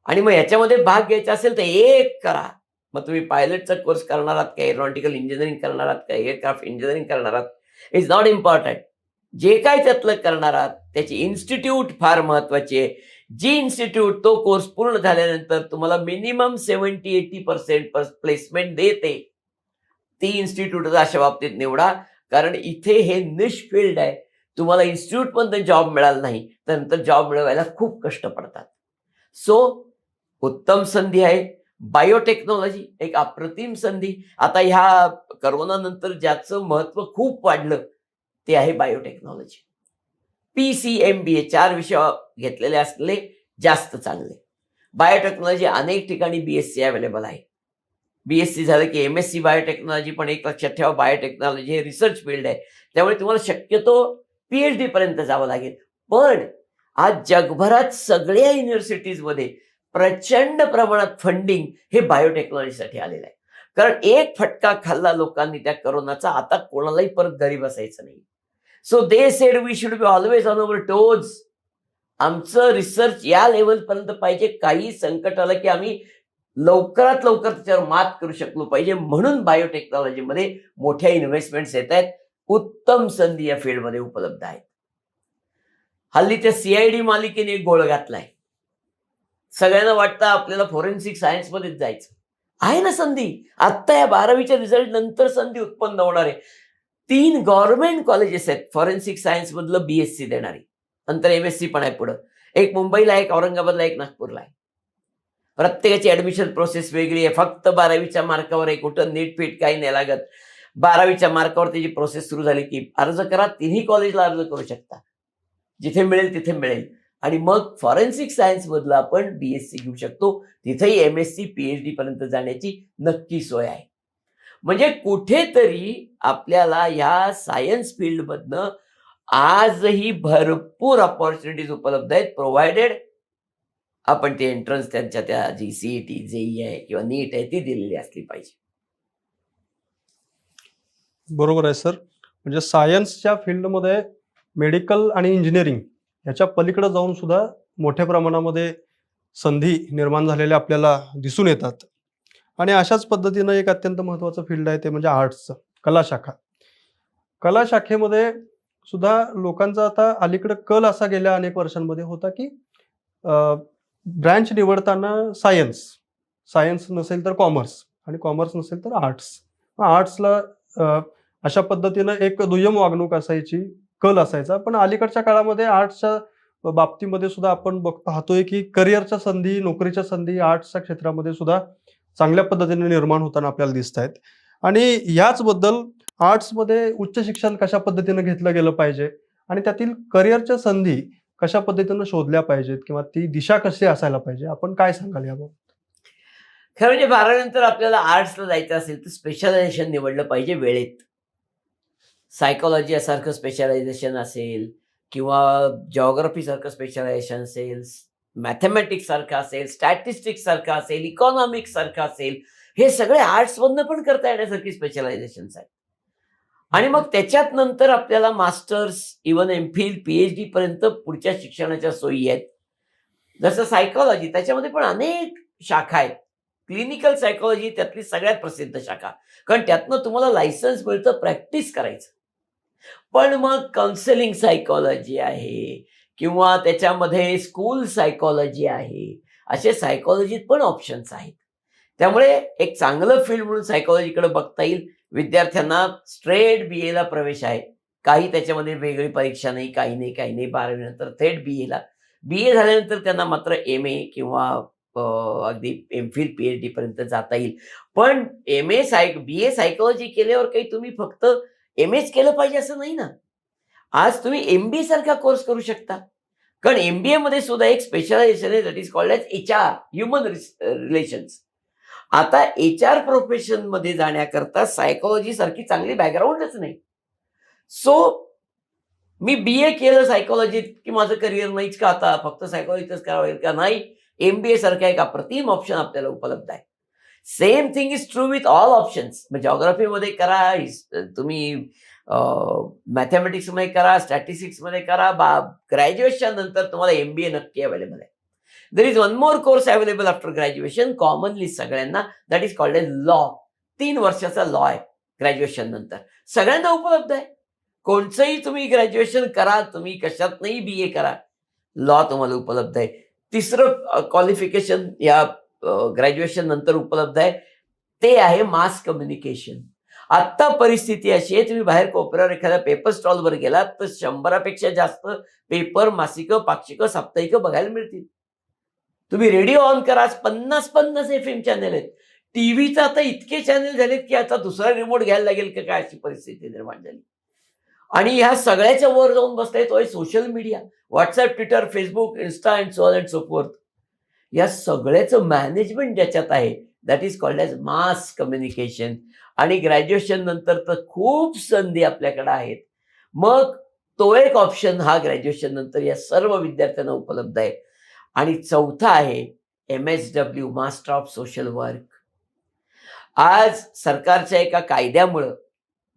आणि मग याच्यामध्ये भाग घ्यायचा असेल तर एक करा. मग तुम्ही पायलटचा कोर्स करणार आहात का, एरोनॉटिकल इंजिनिअरिंग करणार आहात का, एअरक्राफ्ट इंजिनिअरिंग करणार आहात, इज नॉट इम्पॉर्टंट. जे काय त्यातलं करणार आहात त्याची इन्स्टिट्यूट फार महत्वाची आहे. जी इन्स्टिट्यूट तो कोर्स पूर्ण झाल्यानंतर तुम्हाला मिनिमम 70-80% प्लेसमेंट देते, ती इन्स्टिट्यूट अशा बाबतीत निवडा. कारण इथे हे निश फील्ड आहे. तुम्हाला इन्स्टिट्यूटमध्ये जॉब मिळाला नाही तर नंतर जॉब मिळवायला खूप कष्ट पडतात. सो उत्तम संधी आहे. बायोटेक्नॉलॉजी एक अप्रतिम संधी. आता ह्या करोना नंतर ज्याचं महत्व खूप वाढलं ते आहे बायोटेक्नॉलॉजी. PCMBA 4 विषय घेतलेले असले जास्त चांगले. बायोटेक्नॉलॉजी अनेक ठिकाणी BSc अवेलेबल आहे. BSc झालं की MSc बायोटेक्नॉलॉजी, पण एक लक्षात ठेवा, बायोटेक्नॉलॉजी हे रिसर्च फील्ड आहे, त्यामुळे तुम्हाला शक्यतो PhD पर्यंत जावं लागेल. पण आज जगभरात सगळ्या युनिव्हर्सिटीजमध्ये प्रचंड प्रमाणात फंडिंग हे बायोटेक्नॉलॉजीसाठी आलेलं आहे. कारण एक फटका खाल्ला लोकांनी त्या करोनाचा, आता कोणालाही परत घरी बसायचं नाही. So they said we should be always on our toes. आमचं रिसर्च या लेवलपर्यंत पाहिजे, काही संकट आलं की आम्ही लवकरात लवकर त्याच्यावर मात करू शकलो पाहिजे. म्हणून बायोटेक्नॉलॉजीमध्ये मोठ्या इन्व्हेस्टमेंट्स येत आहेत. उत्तम संधी या फील्डमध्ये उपलब्ध आहेत. हल्ली त्या CID मालिकेने एक गोळ घातलाय. सगळ्यांना वाटतं आपल्याला फॉरेन्सिक सायन्समध्येच जायचं. आहे ना संधी. आत्ता या 12वीच्या रिझल्ट नंतर संधी उत्पन्न होणार आहे. 3 गव्हर्नमेंट कॉलेजेस आहेत फॉरेन्सिक सायन्स मधलं BSc देणारी, नंतर MSc पण आहे पुढं. एक मुंबईला, एक औरंगाबादला, एक नागपूरला आहे. प्रत्येकाची ऍडमिशन प्रोसेस वेगळी आहे. फक्त 12वीच्या मार्कावर आहे, कुठं नीट फीट काही नाही लागत. 12वीच्या मार्कावर त्याची प्रोसेस सुरू झाली की अर्ज करा, 3ही कॉलेजला अर्ज करू शकता, जिथे मिळेल तिथे मिळेल. आणि मग फॉरेन्सिक सायन्स मधलं आपण BSc घेऊ शकतो. तिथेही MSc PhD पर्यंत जाण्याची नक्की सोय आहे. म्हणजे कुठेतरी आपल्याला या सायन्स फील्ड मधनं आजही भरपूर अपॉर्च्युनिटीज उपलब्ध आहेत, प्रोव्हायडेड आपण ते एंट्रन्स त्यांच्या त्या जी CET, JEE आहे किंवा नीट आहे ती दिलेली असली पाहिजे. बरोबर आहे सर. म्हणजे सायन्सच्या फील्डमध्ये मेडिकल आणि इंजिनिअरिंग याच्या पलीकडे जाऊन सुद्धा मोठ्या प्रमाणामध्ये संधी निर्माण झालेल्या आपल्याला दिसून येतात. आणि अशाच पद्धतीनं एक अत्यंत महत्त्वाचं फील्ड आहे ते म्हणजे आर्ट्सचं, कला शाखा. कला शाखेमध्ये सुद्धा लोकांचा आता अलीकडे कल असा गेल्या अनेक वर्षांमध्ये होता की ब्रँच निवडताना सायन्स नसेल तर कॉमर्स आणि कॉमर्स नसेल तर आर्ट्स. आर्ट्सला अशा पद्धतीनं एक दुय्यम वागणूक असायची, कल असायचा. पण अलीकडच्या काळामध्ये आर्ट्सच्या बाबतीमध्ये सुद्धा आपण पाहतोय की करिअरच्या संधी, नोकरीच्या संधी आर्ट्सच्या क्षेत्रामध्ये सुद्धा चांगल्या पद्धतीने निर्माण होताना आपल्याला दिसत आहेत. आणि याचबद्दल आर्ट्समध्ये उच्च शिक्षण कशा पद्धतीने घेतलं गेलं पाहिजे आणि त्यातील करिअरच्या संधी कशा पद्धतीने शोधल्या पाहिजेत किंवा ती दिशा कशी असायला पाहिजे, आपण काय सांगाल याबाबत? खरं म्हणजे 12 नंतर आपल्याला आर्ट्सला जायचं असेल तर स्पेशलायझेशन निवडलं पाहिजे वेळेत. सायकोलॉजी सारखं स्पेशलायझेशन असेल किंवा जिओग्राफी सारखं स्पेशलायझेशन असेल, मॅथमॅटिक्स सारखं असेल, स्टॅटिस्टिक्स सारखं असेल, इकॉनॉमिक्स सारखं असेल, हे सगळे आर्ट्समधनं पण करता येण्यासारखी स्पेशलायझेशन्स आहेत. आणि मग त्याच्यात नंतर आपल्याला मास्टर्स, इव्हन MPhil, PhD पर्यंत पुढच्या शिक्षणाच्या सोयी आहेत. जसं सायकोलॉजी, त्याच्यामध्ये पण अनेक शाखा आहेत. क्लिनिकल सायकोलॉजी त्यातली सगळ्यात प्रसिद्ध शाखा, कारण त्यातनं तुम्हाला लायसन्स मिळतं प्रॅक्टिस करायचं. पण मग काउन्सिलिंग सायकोलॉजी आहे किंवा त्याच्यामध्ये स्कूल सायकॉलॉजी आहे. असे सायकॉलॉजीत पण ऑप्शन्स आहेत. त्यामुळे एक चांगलं फील्ड म्हणून सायकॉलॉजीकडे बघता येईल. विद्यार्थ्यांना स्ट्रेट BA ला प्रवेश आहे. काही त्याच्यामध्ये वेगळी परीक्षा नाही, काही नाही, काही नाही. 12वी नंतर थेट BA ला. BA झाल्यानंतर त्यांना मात्र MA किंवा अगदी MPhil, PhD पर्यंत जाता येईल. पण BA सायकॉलॉजी केल्यावर काही तुम्ही फक्त MAच केलं पाहिजे असं नाही ना. आज तुम्ही MBA सारखा कोर्स करू शकता. कारण MBA मध्ये सुद्धा एक स्पेशलायझेशन आहे that is called as HR, human relations. आता HR प्रोफेशन मध्ये जाण्याकरता सायकॉलॉजी सारखी चांगली बॅकग्राऊंडच नाही. सो मी BA केलं सायकॉलॉजीत की माझं करिअर नाहीच का आता फक्त सायकॉलॉजीच करावं लागेल का? नाही. MBA सारखा एक अप्रतिम ऑप्शन आपल्याला उपलब्ध आहे. Same thing is true with all options. जॉग्राफीमध्ये करा, तुम्ही मॅथमॅटिक्समध्ये करा, स्टॅटिस्टिक्समध्ये करा. ग्रॅज्युएशन नंतर तुम्हाला MBA नक्की अवेलेबल आहे. There is one more course available after graduation commonly सगळ्यांना, that is called as law. 3 वर्षाचा लॉ आहे ग्रॅज्युएशन नंतर. सगळ्यांना उपलब्ध आहे. कोणचंही तुम्ही ग्रॅज्युएशन करा, तुम्ही कशातनंही BA करा, लॉ तुम्हाला उपलब्ध आहे. तिसरं क्वालिफिकेशन या ग्रॅज्युएशन नंतर उपलब्ध आहे ते आहे मास कम्युनिकेशन. आत्ता परिस्थिती अशी आहे, तुम्ही बाहेर कोपऱ्यावर एखाद्या पेपर स्टॉलवर गेलात तर 100पेक्षा जास्त पेपर, मासिकं, पाक्षिकं, साप्ताहिकं बघायला मिळतील. तुम्ही रेडिओ ऑन करा, 50 FM चॅनल आहेत. टीव्हीचा आता इतके चॅनल झालेत की आता दुसरा रिमोट घ्यायला लागेल का काय, अशी परिस्थिती निर्माण झाली. आणि ह्या सगळ्याच्या वर जाऊन बसलाय तो आहे social media. WhatsApp, Twitter, Facebook, Insta and so on and so fourth. या सगळ्याचं मॅनेजमेंट ज्याच्यात आहे that is called age mass communication. आणि ग्रॅज्युएशन नंतर तर खूप संधी आपल्याकडे आहेत. मग तो एक ऑप्शन हा ग्रॅज्युएशन नंतर या सर्व विद्यार्थ्यांना उपलब्ध आहे. आणि चौथा आहे MSW, master of social work. आज सरकारच्या एका कायद्यामुळं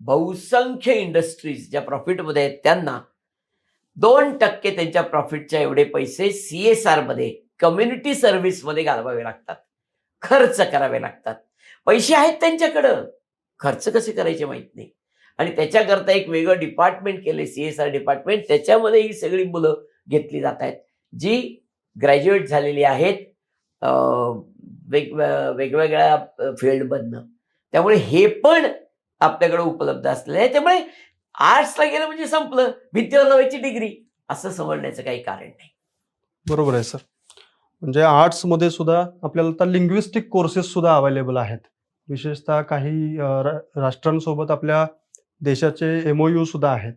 बहुसंख्य इंडस्ट्रीज ज्या प्रॉफिटमध्ये आहेत त्यांना 2% त्यांच्या प्रॉफिटच्या एवढे पैसे CSR मध्ये, कम्युनिटी सर्व्हिसमध्ये घालवावे लागतात, खर्च करावे लागतात. पैसे आहेत त्यांच्याकडं, खर्च कसे करायचे माहित नाही. आणि त्याच्याकरता एक वेगळं डिपार्टमेंट केले, CSR डिपार्टमेंट. त्याच्यामध्ये ही सगळी मुलं घेतली जात आहेत जी ग्रॅज्युएट झालेली आहेत वेगवेगळ्या फील्डमधनं. त्यामुळे हे पण आपल्याकडे उपलब्ध असलेलं आहे. त्यामुळे आर्ट्सला गेलं म्हणजे संपलं, भिंतीवर लावायची डिग्री असं समजण्याचं काही कारण नाही. बरोबर आहे सर. म्हणजे आर्ट्समध्ये सुद्धा आपल्याला आता लिंग्विस्टिक कोर्सेस सुद्धा अवेलेबल आहेत. विशेषतः काही राष्ट्रांसोबत आपल्या देशाचे MOU सुद्धा आहेत.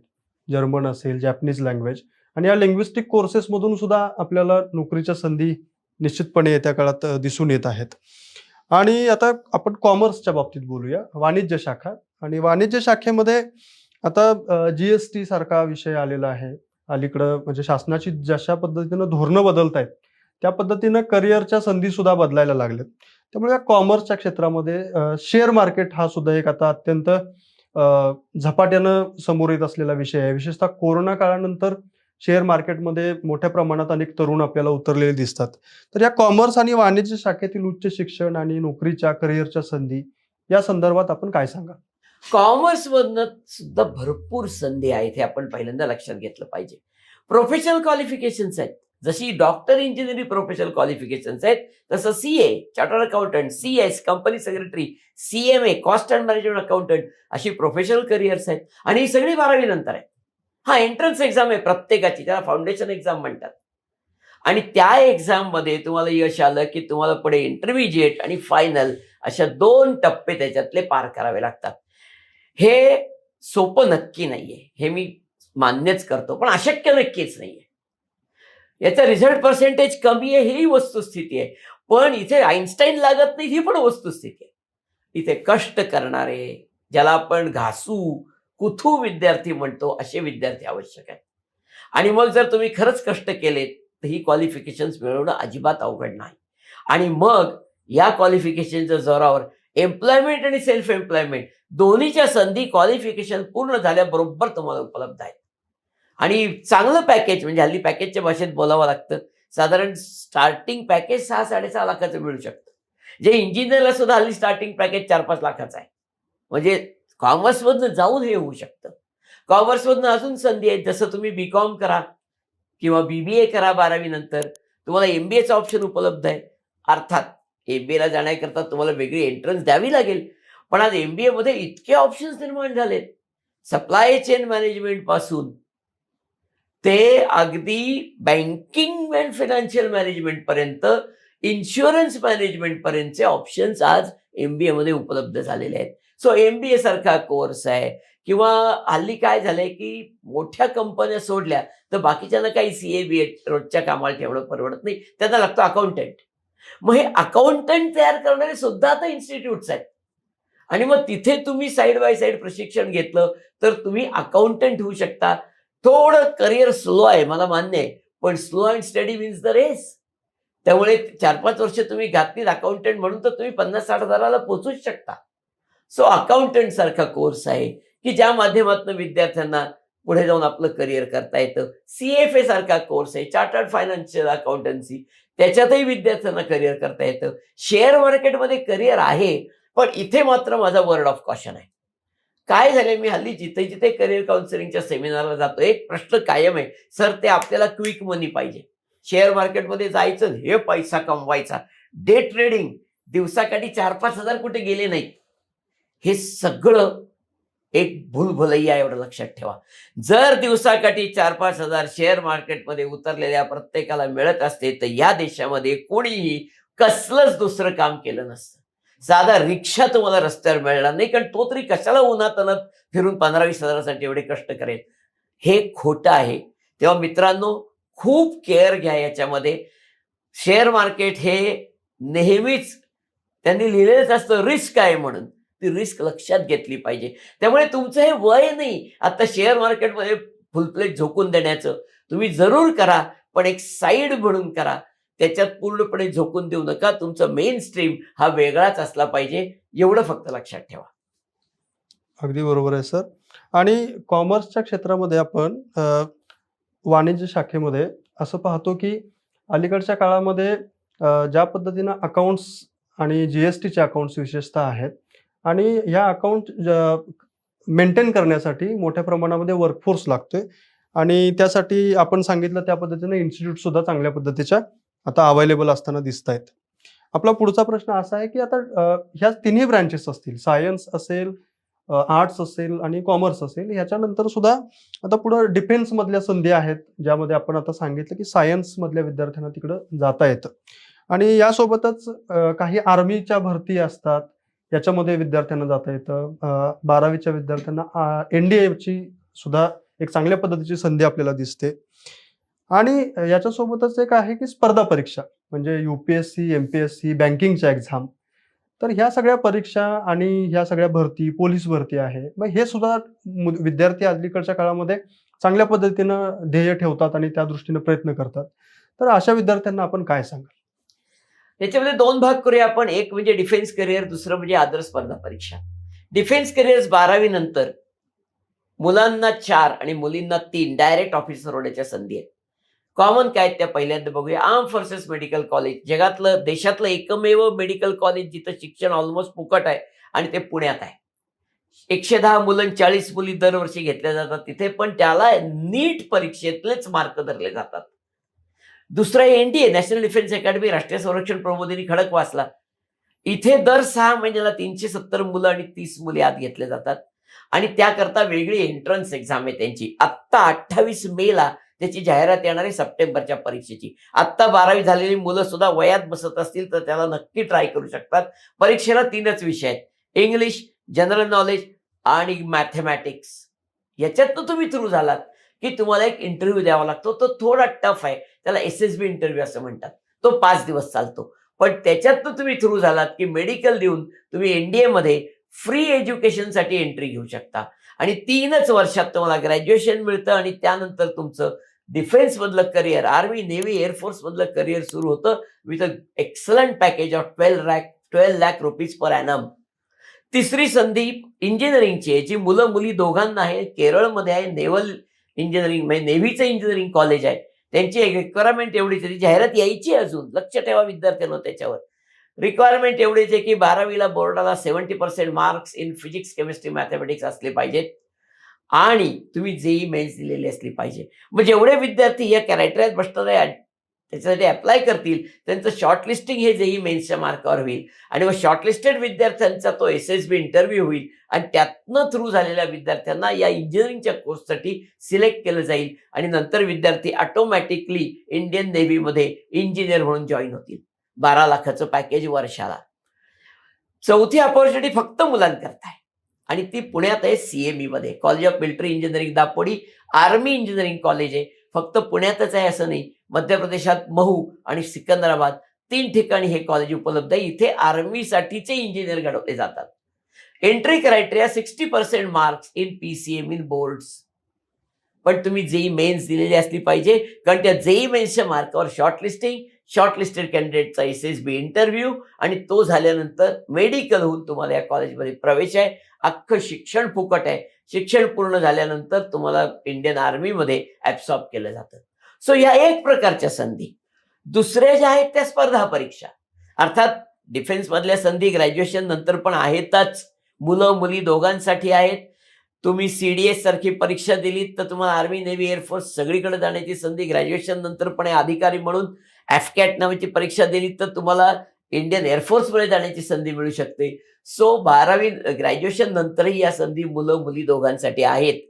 जर्मन असेल, जॅपनीज लँग्वेज. आणि या लिंग्विस्टिक कोर्सेसमधून सुद्धा आपल्याला नोकरीच्या संधी निश्चितपणे येत्या काळात दिसून येत आहेत. आणि आता आपण कॉमर्सच्या बाबतीत बोलूया, वाणिज्य शाखा. आणि वाणिज्य शाखेमध्ये आता GST सारखा विषय आलेला आहे अलीकडं. म्हणजे शासनाची जशा पद्धतीनं धोरणं बदलत आहेत त्या पद्धतीनं करिअरच्या संधी सुद्धा बदलायला लागल्यात. त्यामुळे या कॉमर्सच्या क्षेत्रामध्ये शेअर मार्केट हा सुद्धा एक आता अत्यंत झपाट्यानं समोर येत असलेला विषय आहे. विशेषतः कोरोना काळानंतर शेअर मार्केटमध्ये मोठ्या प्रमाणात अनेक तरुण आपल्याला उतरलेले दिसतात. तर या कॉमर्स आणि वाणिज्य शाखेतील उच्च शिक्षण आणि नोकरीच्या करिअरच्या संधी या संदर्भात आपण काय सांगा? कॉमर्समधनं सुद्धा भरपूर संधी आहेत हे आपण पहिल्यांदा लक्षात घेतलं पाहिजे. प्रोफेशनल क्वालिफिकेशन्स आहेत. जशी डॉक्टर इंजिनिअरिंग प्रोफेशनल क्वालिफिकेशन्स आहेत तसं CA, chartered accountant, CS, company secretary, CMA, cost and management accountant अशी प्रोफेशनल करिअर्स आहेत. आणि ही सगळी 12वी नंतर आहे. हा एंट्रन्स एक्झाम आहे प्रत्येकाची, त्याला फाउंडेशन एक्झाम म्हणतात. आणि त्या एक्झाम मध्ये तुम्हाला यश आलं की तुम्हाला पुढे इंटरमिजिएट आणि फायनल अशा 2 टप्पे त्याच्यातले पार करावे लागतात. हे सोपं नक्की नाहीये, हे मी मान्यच करतो, पण अशक्य नक्कीच नाहीये. याचा रिझल्ट पर्सेंटेज कमी आहे ही वस्तुस्थिती आहे. पण इथे आईन्स्टाईन लागत नाही ही पण वस्तुस्थिती आहे. इथे कष्ट करणारे, ज्याला आपण घासू कुथू विद्यार्थी म्हणतो, असे विद्यार्थी आवश्यक आहेत. आणि मग जर तुम्ही खरंच कष्ट केलेत तर ही क्वालिफिकेशन्स मिळवणं अजिबात अवघड नाही. आणि मग या क्वालिफिकेशनच्या जोरावर एम्प्लॉयमेंट आणि सेल्फ एम्प्लॉयमेंट दोन्हीच्या संधी क्वालिफिकेशन पूर्ण झाल्याबरोबर तुम्हाला उपलब्ध आहेत. आणि चांगलं पॅकेज, म्हणजे हल्ली पॅकेजच्या भाषेत बोलावं लागतं, साधारण स्टार्टिंग पॅकेज 6-6.5 लाखाचं मिळू शकतं. जे इंजिनियरला सुद्धा हल्ली स्टार्टिंग पॅकेज 4-5 लाखाचं आहे. म्हणजे कॉमर्समधनं जाऊन हे होऊ शकतं. कॉमर्समधनं अजून संधी आहेत. जसं तुम्ही BCom करा, किंवा BBA करा 12वी नंतर, तुम्हाला MBAचा ऑप्शन उपलब्ध आहे. अर्थात MBAला जाण्याकरता तुम्हाला वेगळी एंट्रन्स द्यावी लागेल. पण आज MBA मध्ये इतके ऑप्शन्स निर्माण झालेत. सप्लाय चेन मॅनेजमेंट पासून ते अगदी बँकिंग अँड फायनान्शियल मॅनेजमेंट पर्यंत, इन्शुरन्स मॅनेजमेंट पर्यंतचे ऑप्शन्स आज MBA मध्ये उपलब्ध झालेले आहेत. सो MBA सारखा कोर्स आहे किंवा हल्ली काय झालंय की मोठ्या कंपन्या सोडल्या तर बाकीच्यांना काही CA BA रोजच्या कामाला ठेवणं परवडत नाही. त्यांना लागतो अकाउंटंट. मग हे अकाउंटंट तयार करणारे सुद्धा आता इन्स्टिट्यूट्स आहेत. आणि मग तिथे तुम्ही साइड बाय साइड प्रशिक्षण घेतलं तर तुम्ही अकाउंटंट होऊ शकता. थोडं करिअर स्लो आहे, मला मान्य आहे, पण slow and steady wins the race. त्यामुळे 4-5 वर्ष तुम्ही घातलीत अकाउंटंट म्हणून तर तुम्ही 50-60 हजाराला पोहोचूच शकता. सो अकाउंटंट सारखा कोर्स आहे की ज्या माध्यमातून विद्यार्थ्यांना पुढे जाऊन आपलं करिअर करता येतं. CFA सारखा कोर्स आहे, चार्टर्ड फायनान्शियल अकाउंटन्सी, त्याच्यातही विद्यार्थ्यांना करिअर करता येतं. शेअर मार्केटमध्ये करिअर आहे, पण इथे मात्र माझा वर्ड ऑफ कॉशन आहे. काय झालंय, मी हल्ली जिथे जिथे करिअर काउन्सिलिंगच्या सेमिनारला जातो, एक प्रश्न कायम आहे, सर ते आपल्याला क्विक मनी पाहिजे. शेअर मार्केटमध्ये जायचं, हे पैसा कमवायचा, डे ट्रेडिंग, दिवसाकाठी 4-5 हजार कुठे गेले नाहीत. हे सगळं एक भूलभुलैया, एवढं लक्षात ठेवा. जर दिवसाकाठी 4-5 हजार शेअर मार्केटमध्ये उतरलेल्या प्रत्येकाला मिळत असते तर या देशामध्ये कोणीही कसलंच दुसरं काम केलं नसतं. साधा रिक्षा तुम्हाला रस्त्यावर मिळणार नाही, कारण तो तरी कशाला उन्हातान्हात फिरून 15-20 हजारासाठी एवढे कष्ट करेल. हे खोटं आहे. तेव्हा मित्रांनो, खूप केअर घ्या याच्यामध्ये. शेअर मार्केट हे नेहमीच त्यांनी लिहिलेलंच असतं रिस्क आहे म्हणून. ती रिस्क लक्षात घेतली पाहिजे. त्यामुळे तुमचं हे वय नाही आता शेअर मार्केटमध्ये फुलप्लेट झोकून देण्याचं. तुम्ही जरूर करा, पण एक साईड म्हणून करा. त्याच्यात पूर्णपणे झोकून देऊ नका. तुमचं मेन स्ट्रीम हा वेगळाच असला पाहिजे, एवढं फक्त लक्षात ठेवा. अगदी बरोबर आहे सर. आणि कॉमर्सच्या क्षेत्रामध्ये आपण वाणिज्य शाखेमध्ये असं पाहतो की अलीकडच्या काळामध्ये ज्या पद्धतीनं अकाउंट्स आणि GSTचे अकाउंट्स विशेषतः आहेत, आणि ह्या अकाउंट मेंटेन करण्यासाठी मोठ्या प्रमाणामध्ये वर्कफोर्स लागतोय, आणि त्यासाठी आपण सांगितलं त्या पद्धतीनं इन्स्टिट्यूट सुद्धा चांगल्या पद्धतीच्या आता अवेलेबल असताना दिसत आहेत. आपला पुढचा प्रश्न असा आहे की आता ह्या तिन्ही ब्रँचेस असतील, सायन्स असेल, आर्ट्स असेल आणि कॉमर्स असेल, ह्याच्यानंतर सुद्धा आता पुढं डिफेन्स मधल्या संधी आहेत, ज्यामध्ये आपण आता सांगितलं की सायन्स मधल्या विद्यार्थ्यांना तिकडं जाता येतं, आणि यासोबतच काही आर्मीच्या भरती असतात, याच्यामध्ये विद्यार्थ्यांना जाता येतं. 12वीच्या विद्यार्थ्यांना NDAची सुद्धा एक चांगल्या पद्धतीची संधी आपल्याला दिसते. आणि याच्यासोबतच एक आहे की स्पर्धा परीक्षा, म्हणजे UPSC, MPSC, बँकिंगच्या एक्झाम. तर ह्या सगळ्या परीक्षा आणि ह्या सगळ्या भरती, पोलीस भरती आहे, मग हे सुद्धा विद्यार्थी अलीकडच्या काळामध्ये चांगल्या पद्धतीनं ध्येय ठेवतात आणि त्या दृष्टीने प्रयत्न करतात. तर अशा विद्यार्थ्यांना आपण काय सांगाल? याच्यामध्ये 2 भाग करूया आपण. एक म्हणजे डिफेन्स करिअर, दुसरं म्हणजे आदर्श स्पर्धा परीक्षा. डिफेन्स करिअर 12वी नंतर मुलांना 4 आणि मुलींना 3 डायरेक्ट ऑफिसर होण्याच्या संधी आहेत. कॉमन काय त्या पहिल्यांदा बघूया. आर्म फोर्सेस मेडिकल कॉलेज, जगातलं देशातलं एकमेव मेडिकल कॉलेज जिथं शिक्षण ऑलमोस्ट फुकट आहे, आणि ते पुण्यात आहे. 110 मुलं 40 मुली दरवर्षी घेतल्या जातात तिथे, पण त्याला नीट परीक्षेतलेच मार्क धरले जातात. दुसरा NDA, नॅशनल डिफेन्स अकॅडमी, राष्ट्रीय संरक्षण प्रबोधिनी खडकवासला. इथे दर 6 महिन्याला 370 मुलं आणि 30 मुली आत घेतल्या जातात, आणि त्याकरता वेगळी एंट्रन्स एक्झाम आहे त्यांची. आत्ता 28 मेला त्याची जाहिरात येणार आहे, सप्टेंबरच्या परीक्षेची. आत्ता 12वी झालेली मुलं सुद्धा वयात बसत असतील तर त्याला नक्की ट्राय करू शकतात. परीक्षेला 3च विषय आहेत, इंग्लिश, जनरल नॉलेज आणि मॅथमॅटिक्स. याच्यातनं तुम्ही थ्रू झालात की तुम्हाला एक इंटरव्ह्यू द्यावा लागतो. तो थोडा टफ आहे, त्याला SSB इंटरव्ह्यू असं म्हणतात. तो 5 दिवस चालतो. पण त्याच्यातनं तुम्ही थ्रू झालात की मेडिकल देऊन तुम्ही NDA मध्ये फ्री एज्युकेशनसाठी एंट्री घेऊ शकता, आणि 3च वर्षात तुम्हाला ग्रॅज्युएशन मिळतं, आणि त्यानंतर तुमचं डिफेन्स मधलं करिअर, आर्मी, नेव्ही, एअरफोर्स मधलं करिअर सुरू होतं with a excellent package of 12 lakh rupees per annum. तिसरी संधी इंजिनिअरिंगची आहे, जी मुलं मुली दोघांना आहे. केरळमध्ये आहे नेव्हल इंजिनिअरिंग, म्हणजे नेव्हीचं इंजिनिअरिंग कॉलेज आहे. त्यांची रिक्वायरमेंट एवढीच आहे, जाहिरात यायची अजून, लक्ष ठेवा विद्यार्थ्यांनो त्याच्यावर. रिक्वायरमेंट एवढीच आहे की 12वीला बोर्डाला 70% marks in physics, chemistry, mathematics असले पाहिजेत. आणि तुम्ही जेई मेन्स दिलेली असली पाहिजे. मग जेवढे विद्यार्थी या क्रायटेरियात बसणार आहे त्याच्यासाठी अप्लाय करतील त्यांचं शॉर्टलिस्टिंग हे जेई मेन्सच्या मार्कावर होईल आणि मग शॉर्टलिस्टेड विद्यार्थ्यांचा तो SSB इंटरव्ह्यू होईल आणि त्यातनं थ्रू झालेल्या विद्यार्थ्यांना या इंजिनिअरिंगच्या कोर्ससाठी सिलेक्ट केलं जाईल आणि नंतर विद्यार्थी ऑटोमॅटिकली इंडियन नेव्हीमध्ये इंजिनियर म्हणून जॉईन होतील. 12 लाखाचं पॅकेज वर्षाला. चौथी अपॉर्च्युनिटी फक्त मुलांकरता आहे आणि ती पुण्यात आहे CME मध्ये, college of military engineering Dapodi, army engineering college आहे. फक्त पुण्यातच आहे असं नाही, मध्य प्रदेशात महू आणि सिकंदराबाद 3 ठिकाणी हे कॉलेज उपलब्ध आहे. इथे आर्मीसाठीचे इंजिनियर घडवले जातात. Entry criteria 60% marks in PCM in boards. पण तुम्ही जेई मेन्स दिलेली असली पाहिजे, कारण त्या जेई मेन्सच्या मार्कावर शॉर्टलिस्टिंग, शॉर्टलिस्टेड कॅन्डिडेटचा SSB इंटरव्ह्यू आणि तो झाल्यानंतर मेडिकल होऊन तुम्हाला या कॉलेजमध्ये प्रवेश आहे. अख्खं शिक्षण फुकट आहे. शिक्षण पूर्ण झाल्यानंतर तुम्हाला इंडियन आर्मीमध्ये ऍब्सॉर्ब केलं जातं. सो या एक प्रकारच्या संधी. दुसऱ्या ज्या आहेत त्या स्पर्धा परीक्षा, अर्थात डिफेन्स मधल्या संधी ग्रॅज्युएशन नंतर पण आहेतच. मुलं मुली दोघांसाठी आहेत. तुम्ही CDS सारखी परीक्षा दिलीत तर तुम्हाला आर्मी, नेव्ही, एअरफोर्स सगळीकडे जाण्याची संधी ग्रॅज्युएशन नंतर पण आहे. अधिकारी म्हणून AFCAT नावाची परीक्षा दिलीत तर तुम्हाला इंडियन एअरफोर्समध्ये जाण्याची संधी मिळू शकते. सो 12वी ग्रॅज्युएशन नंतरही या संधी मुलं मुली दोघांसाठी आहेत.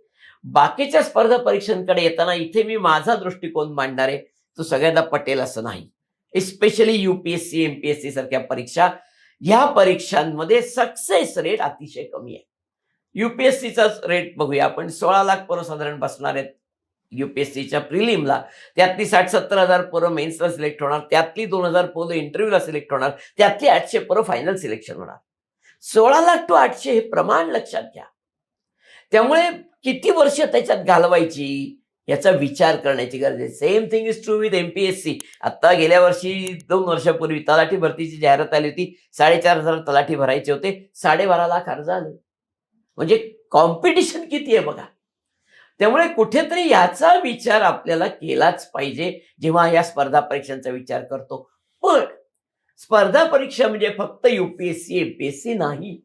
बाकीच्या स्पर्धा परीक्षांकडे येताना इथे मी माझा दृष्टिकोन मांडणार आहे. तो सगळ्यांना पटेल असं नाही. एस्पेशली UPSC, MPSC सारख्या परीक्षा, ह्या परीक्षांमध्ये सक्सेस रेट अतिशय कमी आहे. UPSCचा रेट बघूया आपण. 16 लाख पोरं साधारण बसणार आहेत UPSCच्या प्रिलिमला. त्यातली 60-70 हजार पोरं मेन्सला सिलेक्ट होणार, त्यातली 2000 पोरं इंटरव्ह्यूला सिलेक्ट होणार, त्यातली 800 पोरं फायनल सिलेक्शन होणार. 16 लाख टू 800 हे प्रमाण लक्षात घ्या. त्यामुळे किती वर्ष त्याच्यात घालवायची याचा विचार करण्याची गरज आहे. Same thing is true with MPSC. आता गेल्या वर्षी 2 वर्षापूर्वी तलाठी भरतीची जाहिरात आली होती. 4,500 तलाठी भरायचे होते. 12.5 लाख अर्ज आले. म्हणजे कॉम्पिटिशन किती आहे बघा. त्यामुळे कुठेतरी याचा विचार आपल्याला केलाच पाहिजे जेव्हा या स्पर्धा परीक्षांचा विचार करतो. पण स्पर्धा परीक्षा म्हणजे फक्त UPSC, MPSC नाही.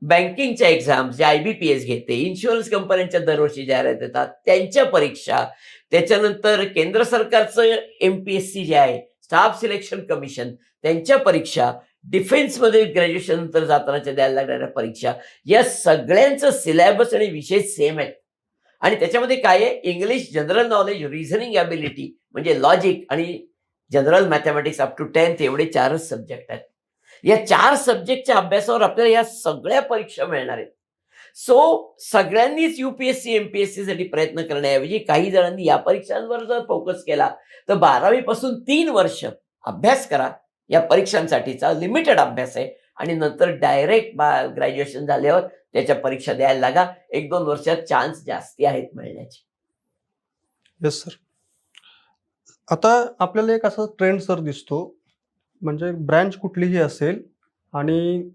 बँकिंगच्या एक्झाम्स जे IBPS घेते, इन्शुरन्स कंपन्यांच्या दरवर्षी जाहिरात येतात त्यांच्या परीक्षा, त्याच्यानंतर केंद्र सरकारचं MPSC जे आहे, स्टाफ सिलेक्शन कमिशन, त्यांच्या परीक्षा, डिफेन्समध्ये ग्रॅज्युएशन नंतर जातानाच्या द्यायला लागणाऱ्या परीक्षा, या सगळ्यांचं सिलेबस आणि विषय सेम आहेत. आणि त्याच्यामध्ये काय आहे, English, general knowledge, reasoning ability म्हणजे लॉजिक आणि general mathematics up to 10th एवढे 4च सब्जेक्ट आहेत. या 4 सब्जेक्टच्या अभ्यासावर आपल्याला या सगळ्या परीक्षा मिळणार आहेत. सो सगळ्यांनीच UPSC, MPSC साठी प्रयत्न करण्याऐवजी काही जणांनी या परीक्षांवर जर फोकस केला तर 12वी पासून 3 वर्ष अभ्यास करा. या परीक्षांसाठीचा लिमिटेड अभ्यास आहे आणि नंतर डायरेक्ट ग्रॅज्युएशन झाल्यावर त्याच्या परीक्षा द्यायला लागा. 1-2 वर्षात चान्स जास्ती आहेत मिळण्याचे. Yes sir. आता आपल्याला एक असा ट्रेंड सर दिसतो, म्हणजे ब्रँच कुठलीही असेल आणि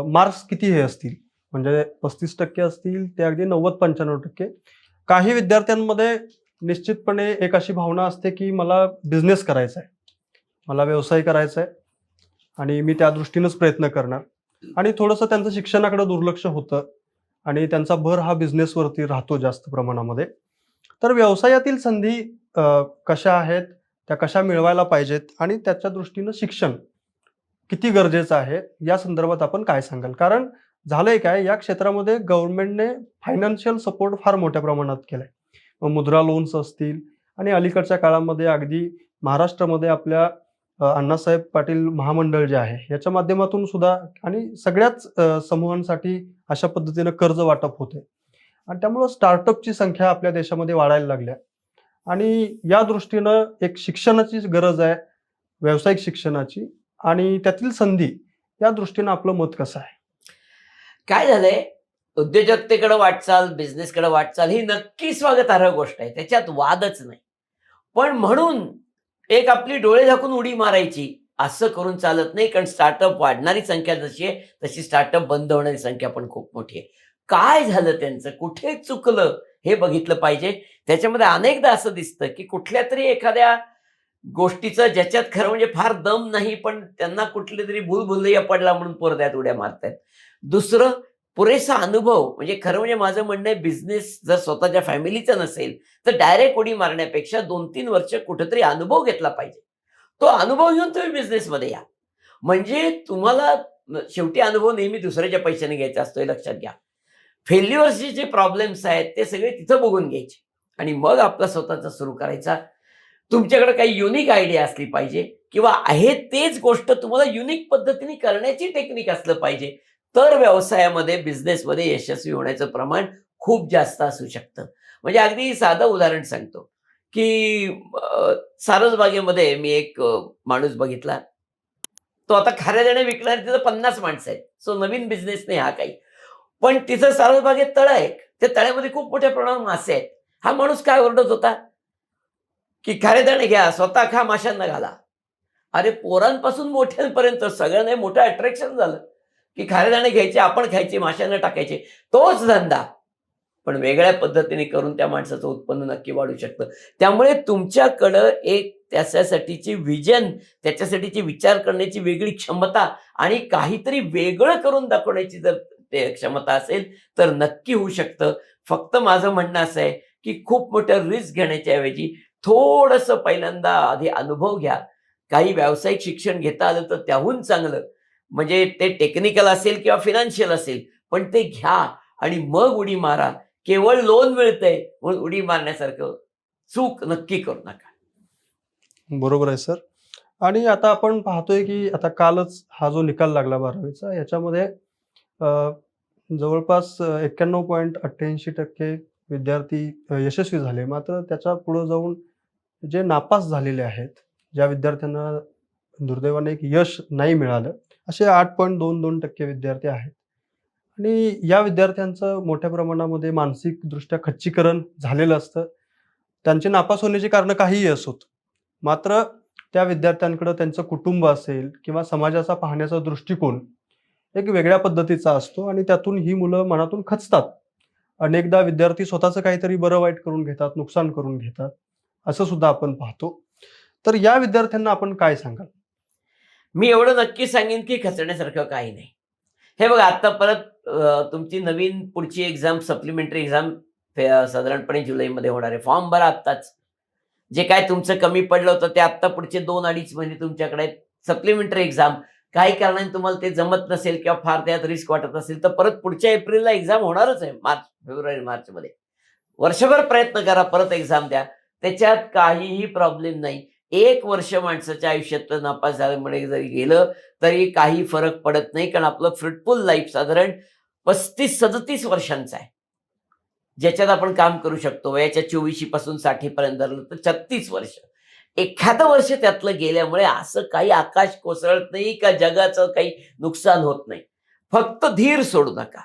मार्क्स किती हे असतील, म्हणजे 35% असतील ते अगदी 90-95%. काही विद्यार्थ्यांमध्ये निश्चितपणे एक अशी भावना असते की मला बिझनेस करायचा आहे, मला व्यवसाय करायचा आहे आणि मी त्या दृष्टीनंच प्रयत्न करणार, आणि थोडंसं त्यांचं शिक्षणाकडे दुर्लक्ष होतं आणि त्यांचा भर हा बिझनेसवरती राहतो जास्त प्रमाणामध्ये. तर व्यवसायातील संधी कशा आहेत, त्या कशा मिळवायला पाहिजेत आणि त्याच्या दृष्टीनं शिक्षण किती गरजेचं आहे या संदर्भात आपण काय सांगाल? कारण झालंय काय, या क्षेत्रामध्ये गव्हर्नमेंटने फायनान्शियल सपोर्ट फार मोठ्या प्रमाणात केलाय. मुद्रा लोन्स असतील आणि अलीकडच्या काळामध्ये अगदी महाराष्ट्रामध्ये आपल्या अण्णासाहेब पाटील महामंडळ जे आहे याच्या माध्यमातून सुद्धा आणि सगळ्याच समूहांसाठी अशा पद्धतीनं कर्ज वाटप होते आणि त्यामुळं स्टार्टअपची संख्या आपल्या देशामध्ये वाढायला लागल्या आणि या दृष्टीनं एक शिक्षणाची गरज आहे, व्यावसायिक शिक्षणाची, आणि त्यातील संधी या दृष्टीनं आपलं मत कसं आहे? काय झालंय, उद्योजकतेकडे वाटचाल, बिझनेसकडे वाटचाल ही नक्की स्वागतार्ह गोष्ट आहे, त्याच्यात वादच नाही. पण म्हणून एक आपली डोळे झाकून उडी मारायची असं करून चालत नाही, कारण स्टार्टअप वाढणारी संख्या जशी आहे तशी स्टार्टअप बंद होणारी संख्या पण खूप मोठी आहे. काय झालं त्यांचं, कुठे चुकलं हे बघितलं पाहिजे. त्याच्यामध्ये अनेकदा असं दिसतं की कुठल्या तरी एखाद्या गोष्टीचं ज्याच्यात खरं म्हणजे फार दम नाही, पण त्यांना कुठली तरी भूलभुलैया पडला म्हणून पोरं त्यात उड्या मारतायत. दुसरं, पुरेसा अनुभव, म्हणजे खरं म्हणजे माझं म्हणणं आहे, बिझनेस जर स्वतःच्या फॅमिलीचा नसेल तर डायरेक्ट उडी मारण्यापेक्षा 2-3 वर्ष कुठेतरी अनुभव घेतला पाहिजे. तो अनुभव घेऊन तुम्ही बिझनेसमध्ये या. म्हणजे तुम्हाला शेवटी अनुभव नेहमी दुसऱ्याच्या पैशाने घ्यायचा असतो, हे लक्षात घ्या. फेल्युअर्सचे जे प्रॉब्लेम्स आहेत ते सगळे तिथं बघून घ्यायचे आणि मग आपला स्वतःचा सुरू करायचा. तुमच्याकडे काही युनिक आयडिया असली पाहिजे किंवा आहे तेच गोष्ट तुम्हाला युनिक पद्धतीने करण्याची टेक्निक असलं पाहिजे. तर व्यवसायामध्ये, बिझनेसमध्ये यशस्वी होण्याचं प्रमाण खूप जास्त असू शकतं. म्हणजे अगदी साधं उदाहरण सांगतो, की सारसबागेमध्ये मी एक माणूस बघितला. तो आता खाऱ्यादेणे विकणारे तिथं 50 माणसं आहेत. सो नवीन बिझनेस नाही हा काही. पण तिथं सारसबागेत तळं आहे. त्या तळ्यामध्ये खूप मोठ्या प्रमाणात मासे आहेत. हा माणूस काय ओरडत होता, की खारेदाणे घ्या, स्वतः खा, माशांना घाला. अरे पोरांपासून मोठ्यांपर्यंत सगळ्यांना मोठं अट्रॅक्शन झालं, की खारेदाणे घ्यायचे, आपण खायचे, माशांना टाकायचे. तोच धंदा, पण वेगळ्या पद्धतीने करून त्या माणसाचं उत्पन्न नक्की वाढू शकतं. त्यामुळे तुमच्याकडं एक त्याच्यासाठीची व्हिजन, त्याच्यासाठीची विचार करण्याची वेगळी क्षमता आणि काहीतरी वेगळं करून दाखवण्याची जर ते क्षमता असेल, तर नक्की होऊ शकतं. फक्त माझं म्हणणं असं आहे, की खूप मोठं रिस्क घेण्याच्या ऐवजी थोडंसं पहिल्यांदा आधी अनुभव घ्या. काही व्यावसायिक शिक्षण घेता आलं तर त्याहून चांगलं. म्हणजे ते टेक्निकल असेल किंवा फायनान्शियल असेल, पण ते घ्या आणि मग उडी मारा. केवळ लोन मिळतंय म्हणून उडी मारण्यासारखं चूक नक्की करू नका. बरोबर आहे सर. आणि आता आपण पाहतोय की आता कालच हा जो निकाल लागला 12वीचा याच्यामध्ये अ, जवळपास 91.88% विद्यार्थी यशस्वी झाले. मात्र त्याच्या पुढे जाऊन जे नापास झालेले आहेत, ज्या विद्यार्थ्यांना दुर्दैवाने एक यश नाही मिळालं, असे 8.22% विद्यार्थी आहेत. आणि या विद्यार्थ्यांचं मोठ्या प्रमाणामध्ये मानसिकदृष्ट्या खच्चीकरण झालेलं असतं. त्यांची नापास होण्याची कारणं काहीही असोत. मात्र त्या विद्यार्थ्यांकडे त्यांचं कुटुंब असेल किंवा समाजाचा पाहण्याचा दृष्टिकोन एक वेगळ्या पद्धतीचा असतो आणि त्यातून ही मुलं मनातून खचतात. अनेकदा विद्यार्थी स्वतःचं काहीतरी बरं वाईट करून घेतात, नुकसान करून घेतात, असं सुद्धा आपण पाहतो. तर या विद्यार्थ्यांना आपण काय सांगाल? मी एवढं नक्की सांगेन, की खचण्यासारखं काही नाही. हे बघा आता परत तुमची नवीन पुढची एक्झाम, सप्लिमेंटरी एक्झाम साधारणपणे जुलैमध्ये होणार आहे. फॉर्म भरा आत्ताच. जे काय तुमचं कमी पडलं होतं ते आत्ता पुढचे 2-2.5 महिने तुमच्याकडे आहेत. Supplementary exam. काही कारणाने तुम्हाला ते जमत नसेल किंवा फार त्यात रिस्क वाटत असेल, तर परत पुढच्या एप्रिलला एक्झाम होणारच आहे. फेब्रुवारी-मार्चमध्ये. वर्षभर प्रयत्न करा, परत एक्झाम द्या. त्याच्यात काहीही प्रॉब्लेम नाही. 1 वर्ष माणसाच्या आयुष्यातलं नापास झाल्यामुळे जरी गेलं, तरी काही फरक पडत नाही. कारण आपलं फ्रुटफुल लाईफ साधारण 35-37 वर्षांचं आहे. ज्याच्यात आपण काम करू शकतो. वयाच्या 24शी पासून 60 पर्यंत धरलं तर 36 वर्ष. एखादं वर्ष त्यातलं गेल्यामुळे असं काही आकाश कोसळत नाही का जगाचं काही नुकसान होत नाही. फक्त धीर सोडू नका.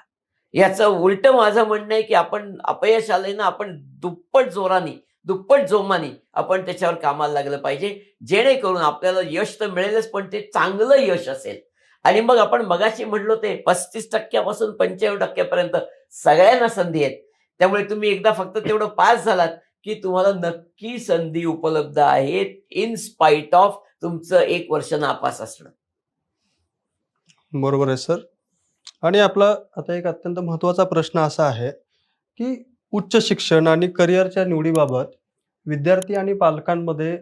याचं उलटं माझं म्हणणं आहे, की आपण अपयश आलंय ना, आपण दुप्पट जोराने, दुप्पट जोमाने आपण त्याच्यावर कामाला लागलं पाहिजे. जेणेकरून आपल्याला यश तर मिळेलच, पण ते चांगलं यश असेल. आणि मग आपण मगाशी म्हटलो ते 35% पासून 95% पर्यंत सगळ्यांना संधी आहेत. त्यामुळे तुम्ही एकदा फक्त तेवढं पास झालात, की तुम्हाला नक्की संधी उपलब्ध आहेत, इन स्पाइट ऑफ तुमचं 1 वर्ष नापास असणं. बरोबर आहे सर. आणि आपला आता एक अत्यंत महत्त्वाचा प्रश्न असा आहे, की उच्च शिक्षण आणि करिअरच्या निवडीबाबत विद्यार्थी आणि पालकांमध्ये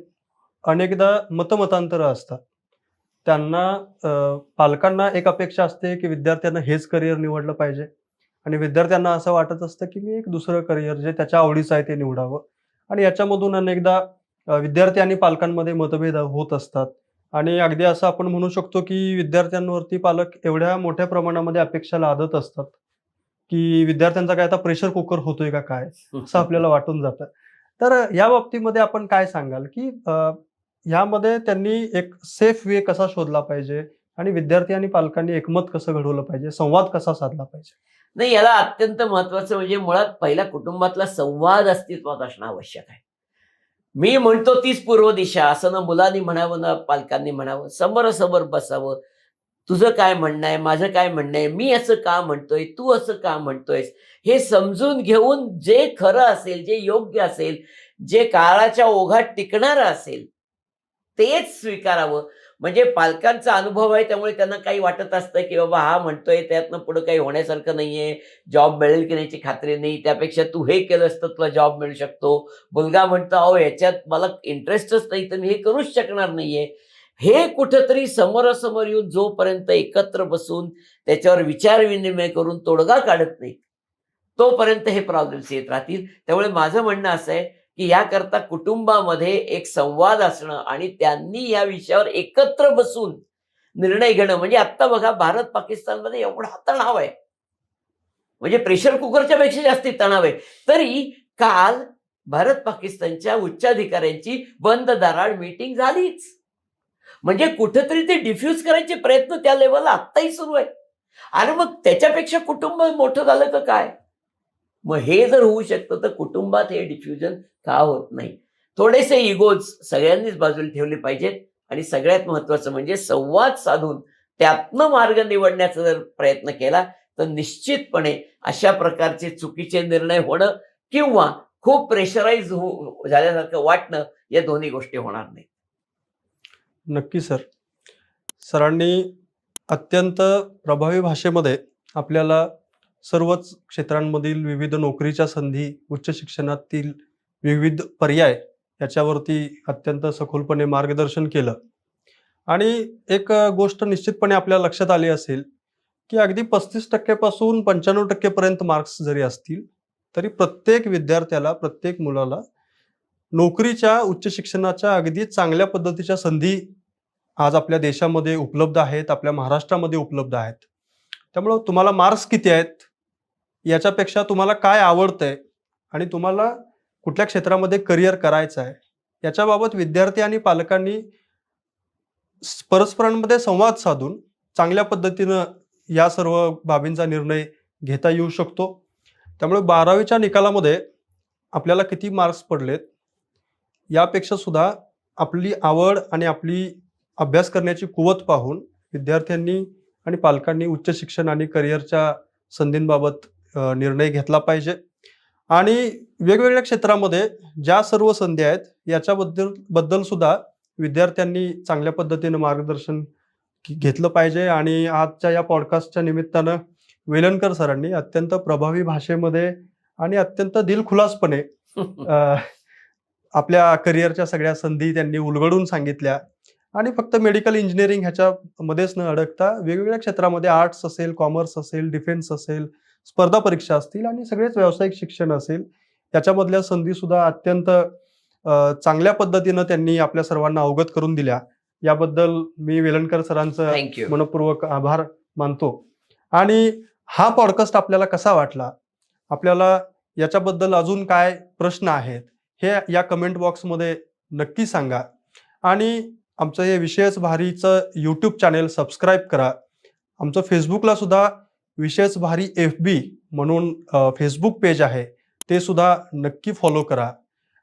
अनेकदा मतमतांतरं असतात. त्यांना पालकांना एक अपेक्षा असते, की विद्यार्थ्यांना हेच करिअर निवडलं पाहिजे आणि विद्यार्थ्यांना असं वाटत असतं, की मी एक दुसरं करिअर जे त्याच्या आवडीचं आहे ते निवडावं आणि याच्यामधून अनेकदा विद्यार्थी आणि पालकांमध्ये मतभेद होत असतात आणि अगदी असं आपण म्हणू शकतो, की विद्यार्थ्यांवरती पालक एवढ्या मोठ्या प्रमाणामध्ये अपेक्षा लादत असतात, की विद्यार्थ्यांचा काय आता प्रेशर कुकर होतोय का काय? असं आपल्याला वाटून जातं. तर या बाबतीमध्ये आपण काय सांगाल, की ह्यामध्ये त्यांनी एक सेफ वे कसा शोधला पाहिजे आणि विद्यार्थी आणि पालकांनी एकमत कसं घडवलं पाहिजे, संवाद कसा साधला पाहिजे? नाही, याला अत्यंत महत्वाचं म्हणजे मुळात पहिला कुटुंबातला संवाद अस्तित्वात असणं आवश्यक आहे. मी म्हणतो तीच पूर्व दिशा, असं ना मुलांनी म्हणावं ना पालकांनी म्हणावं. समोरासमोर बसावं. तुझं काय म्हणणं आहे? माझं काय म्हणणं आहे? मी असं का म्हणतोय? तू असं का म्हणतोयस? हे समजून घेऊन जे खरं असेल, जे योग्य असेल, जे काळाच्या ओघात टिकणारं असेल, तेच स्वीकारावं. म्हणजे पालकांचा अनुभव आहे त्यामुळे त्यांना काही वाटत असतं की बाबा हा म्हणतोय त्यातनं पुढे काही होण्यासारखं नाहीये, जॉब मिळेल की नाहीची खात्री नाही, त्यापेक्षा तू हे केलंस तर तुला जॉब मिळू शकतो. मुलगा म्हणतो अहो याच्यात मला इंटरेस्टच नाही तर मी हे करूच शकणार नाहीये. हे कुठंतरी समोरासमोर येऊन जोपर्यंत एकत्र बसून त्याच्यावर विचार विनिमय करून तोडगा काढत नाही, तोपर्यंत हे प्रॉब्लेम्स येत राहतील. त्यामुळे माझं म्हणणं असं आहे की याकरता कुटुंबामध्ये एक संवाद असणं आणि त्यांनी या विषयावर एकत्र बसून निर्णय घेणं. म्हणजे आत्ता बघा भारत पाकिस्तानमध्ये एवढा तणाव आहे, म्हणजे प्रेशर कुकरच्या पेक्षा जास्ती तणाव आहे. तरी काल भारत पाकिस्तानच्या उच्चाधिकाऱ्यांची बंद दाराआड मीटिंग झालीच. म्हणजे कुठेतरी ते डिफ्यूज करायचे प्रयत्न त्या लेवलला आत्ताही सुरू आहे. आणि मग त्याच्यापेक्षा कुटुंब मोठं झालं का काय? मग हे जर होऊ शकतं तर कुटुंबात हे डिफ्युजन का होत नाही? थोडेसे इगोज सगळ्यांनीच बाजूला ठेवले पाहिजेत आणि सगळ्यात महत्वाचं म्हणजे संवाद साधून त्यातनं मार्ग निवडण्याचा जर प्रयत्न केला तर निश्चितपणे अशा प्रकारचे चुकीचे निर्णय होणं किंवा खूप प्रेशराईज झाल्यासारखं वाटणं या दोन्ही गोष्टी होणार नाही. नक्की सर. सरांनी अत्यंत प्रभावी भाषेमध्ये आपल्याला सर्वच क्षेत्रांमधील विविध नोकरीच्या संधी, उच्च शिक्षणातील विविध पर्याय याच्यावरती अत्यंत सखोलपणे मार्गदर्शन केलं. आणि एक गोष्ट निश्चितपणे आपल्या लक्षात आली असेल की अगदी 35% पासून 95% पर्यंत मार्क्स जरी असतील तरी प्रत्येक विद्यार्थ्याला, प्रत्येक मुलाला नोकरीच्या, उच्च शिक्षणाच्या अगदी चांगल्या पद्धतीच्या संधी आज आपल्या देशामध्ये उपलब्ध आहेत, आपल्या महाराष्ट्रामध्ये उपलब्ध आहेत. त्यामुळं तुम्हाला मार्क्स किती आहेत याच्यापेक्षा तुम्हाला काय आवडतंय आणि तुम्हाला कुठल्या क्षेत्रामध्ये करिअर करायचं आहे याच्याबाबत विद्यार्थी आणि पालकांनी परस्परांमध्ये संवाद साधून चांगल्या पद्धतीनं या सर्व बाबींचा निर्णय घेता येऊ शकतो. त्यामुळे 12वीच्या निकालामध्ये आपल्याला किती मार्क्स पडलेत यापेक्षा सुद्धा आपली आवड आणि आपली अभ्यास करण्याची कुवत पाहून विद्यार्थ्यांनी आणि पालकांनी उच्च शिक्षण आणि करिअरच्या संधींबाबत निर्णय घेतला पाहिजे. आणि वेगवेगळ्या क्षेत्रामध्ये ज्या सर्व संधी आहेत याच्याबद्दल सुद्धा विद्यार्थ्यांनी चांगल्या पद्धतीनं मार्गदर्शन घेतलं पाहिजे. आणि आजच्या या पॉडकास्टच्या निमित्तानं वेलणकर सरांनी अत्यंत प्रभावी भाषेमध्ये आणि अत्यंत दिलखुलासपणे आपल्या करिअरच्या सगळ्या संधी त्यांनी उलगडून सांगितल्या. आणि फक्त मेडिकल इंजिनिअरिंग ह्याच्यामध्येच न अडकता वेगवेगळ्या क्षेत्रामध्ये आर्ट्स असेल, कॉमर्स असेल, डिफेन्स असेल, स्पर्धा परीक्षा असतील आणि सगळेच व्यावसायिक शिक्षण असेल याच्यामधल्या संधी सुद्धा अत्यंत चांगल्या पद्धतीनं त्यांनी आपल्या सर्वांना अवगत करून दिल्या. याबद्दल मी वेलणकर सरांचं मनपूर्वक आभार मानतो. आणि हा पॉडकास्ट आपल्याला कसा वाटला, आपल्याला याच्याबद्दल अजून काय प्रश्न आहेत हे या कमेंट बॉक्समध्ये नक्की सांगा. आणि आमचं हे विषयच भारीचं यूट्यूब चॅनेल सबस्क्राईब करा. आमचं फेसबुकला सुद्धा विषयच भारी FB म्हणून फेसबुक पेज आहे, ते सुद्धा नक्की फॉलो करा.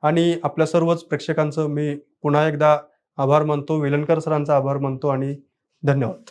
आणि आपल्या सर्वच प्रेक्षकांचं मी पुन्हा एकदा आभार मानतो, वेलणकर सरांचा आभार मानतो आणि धन्यवाद.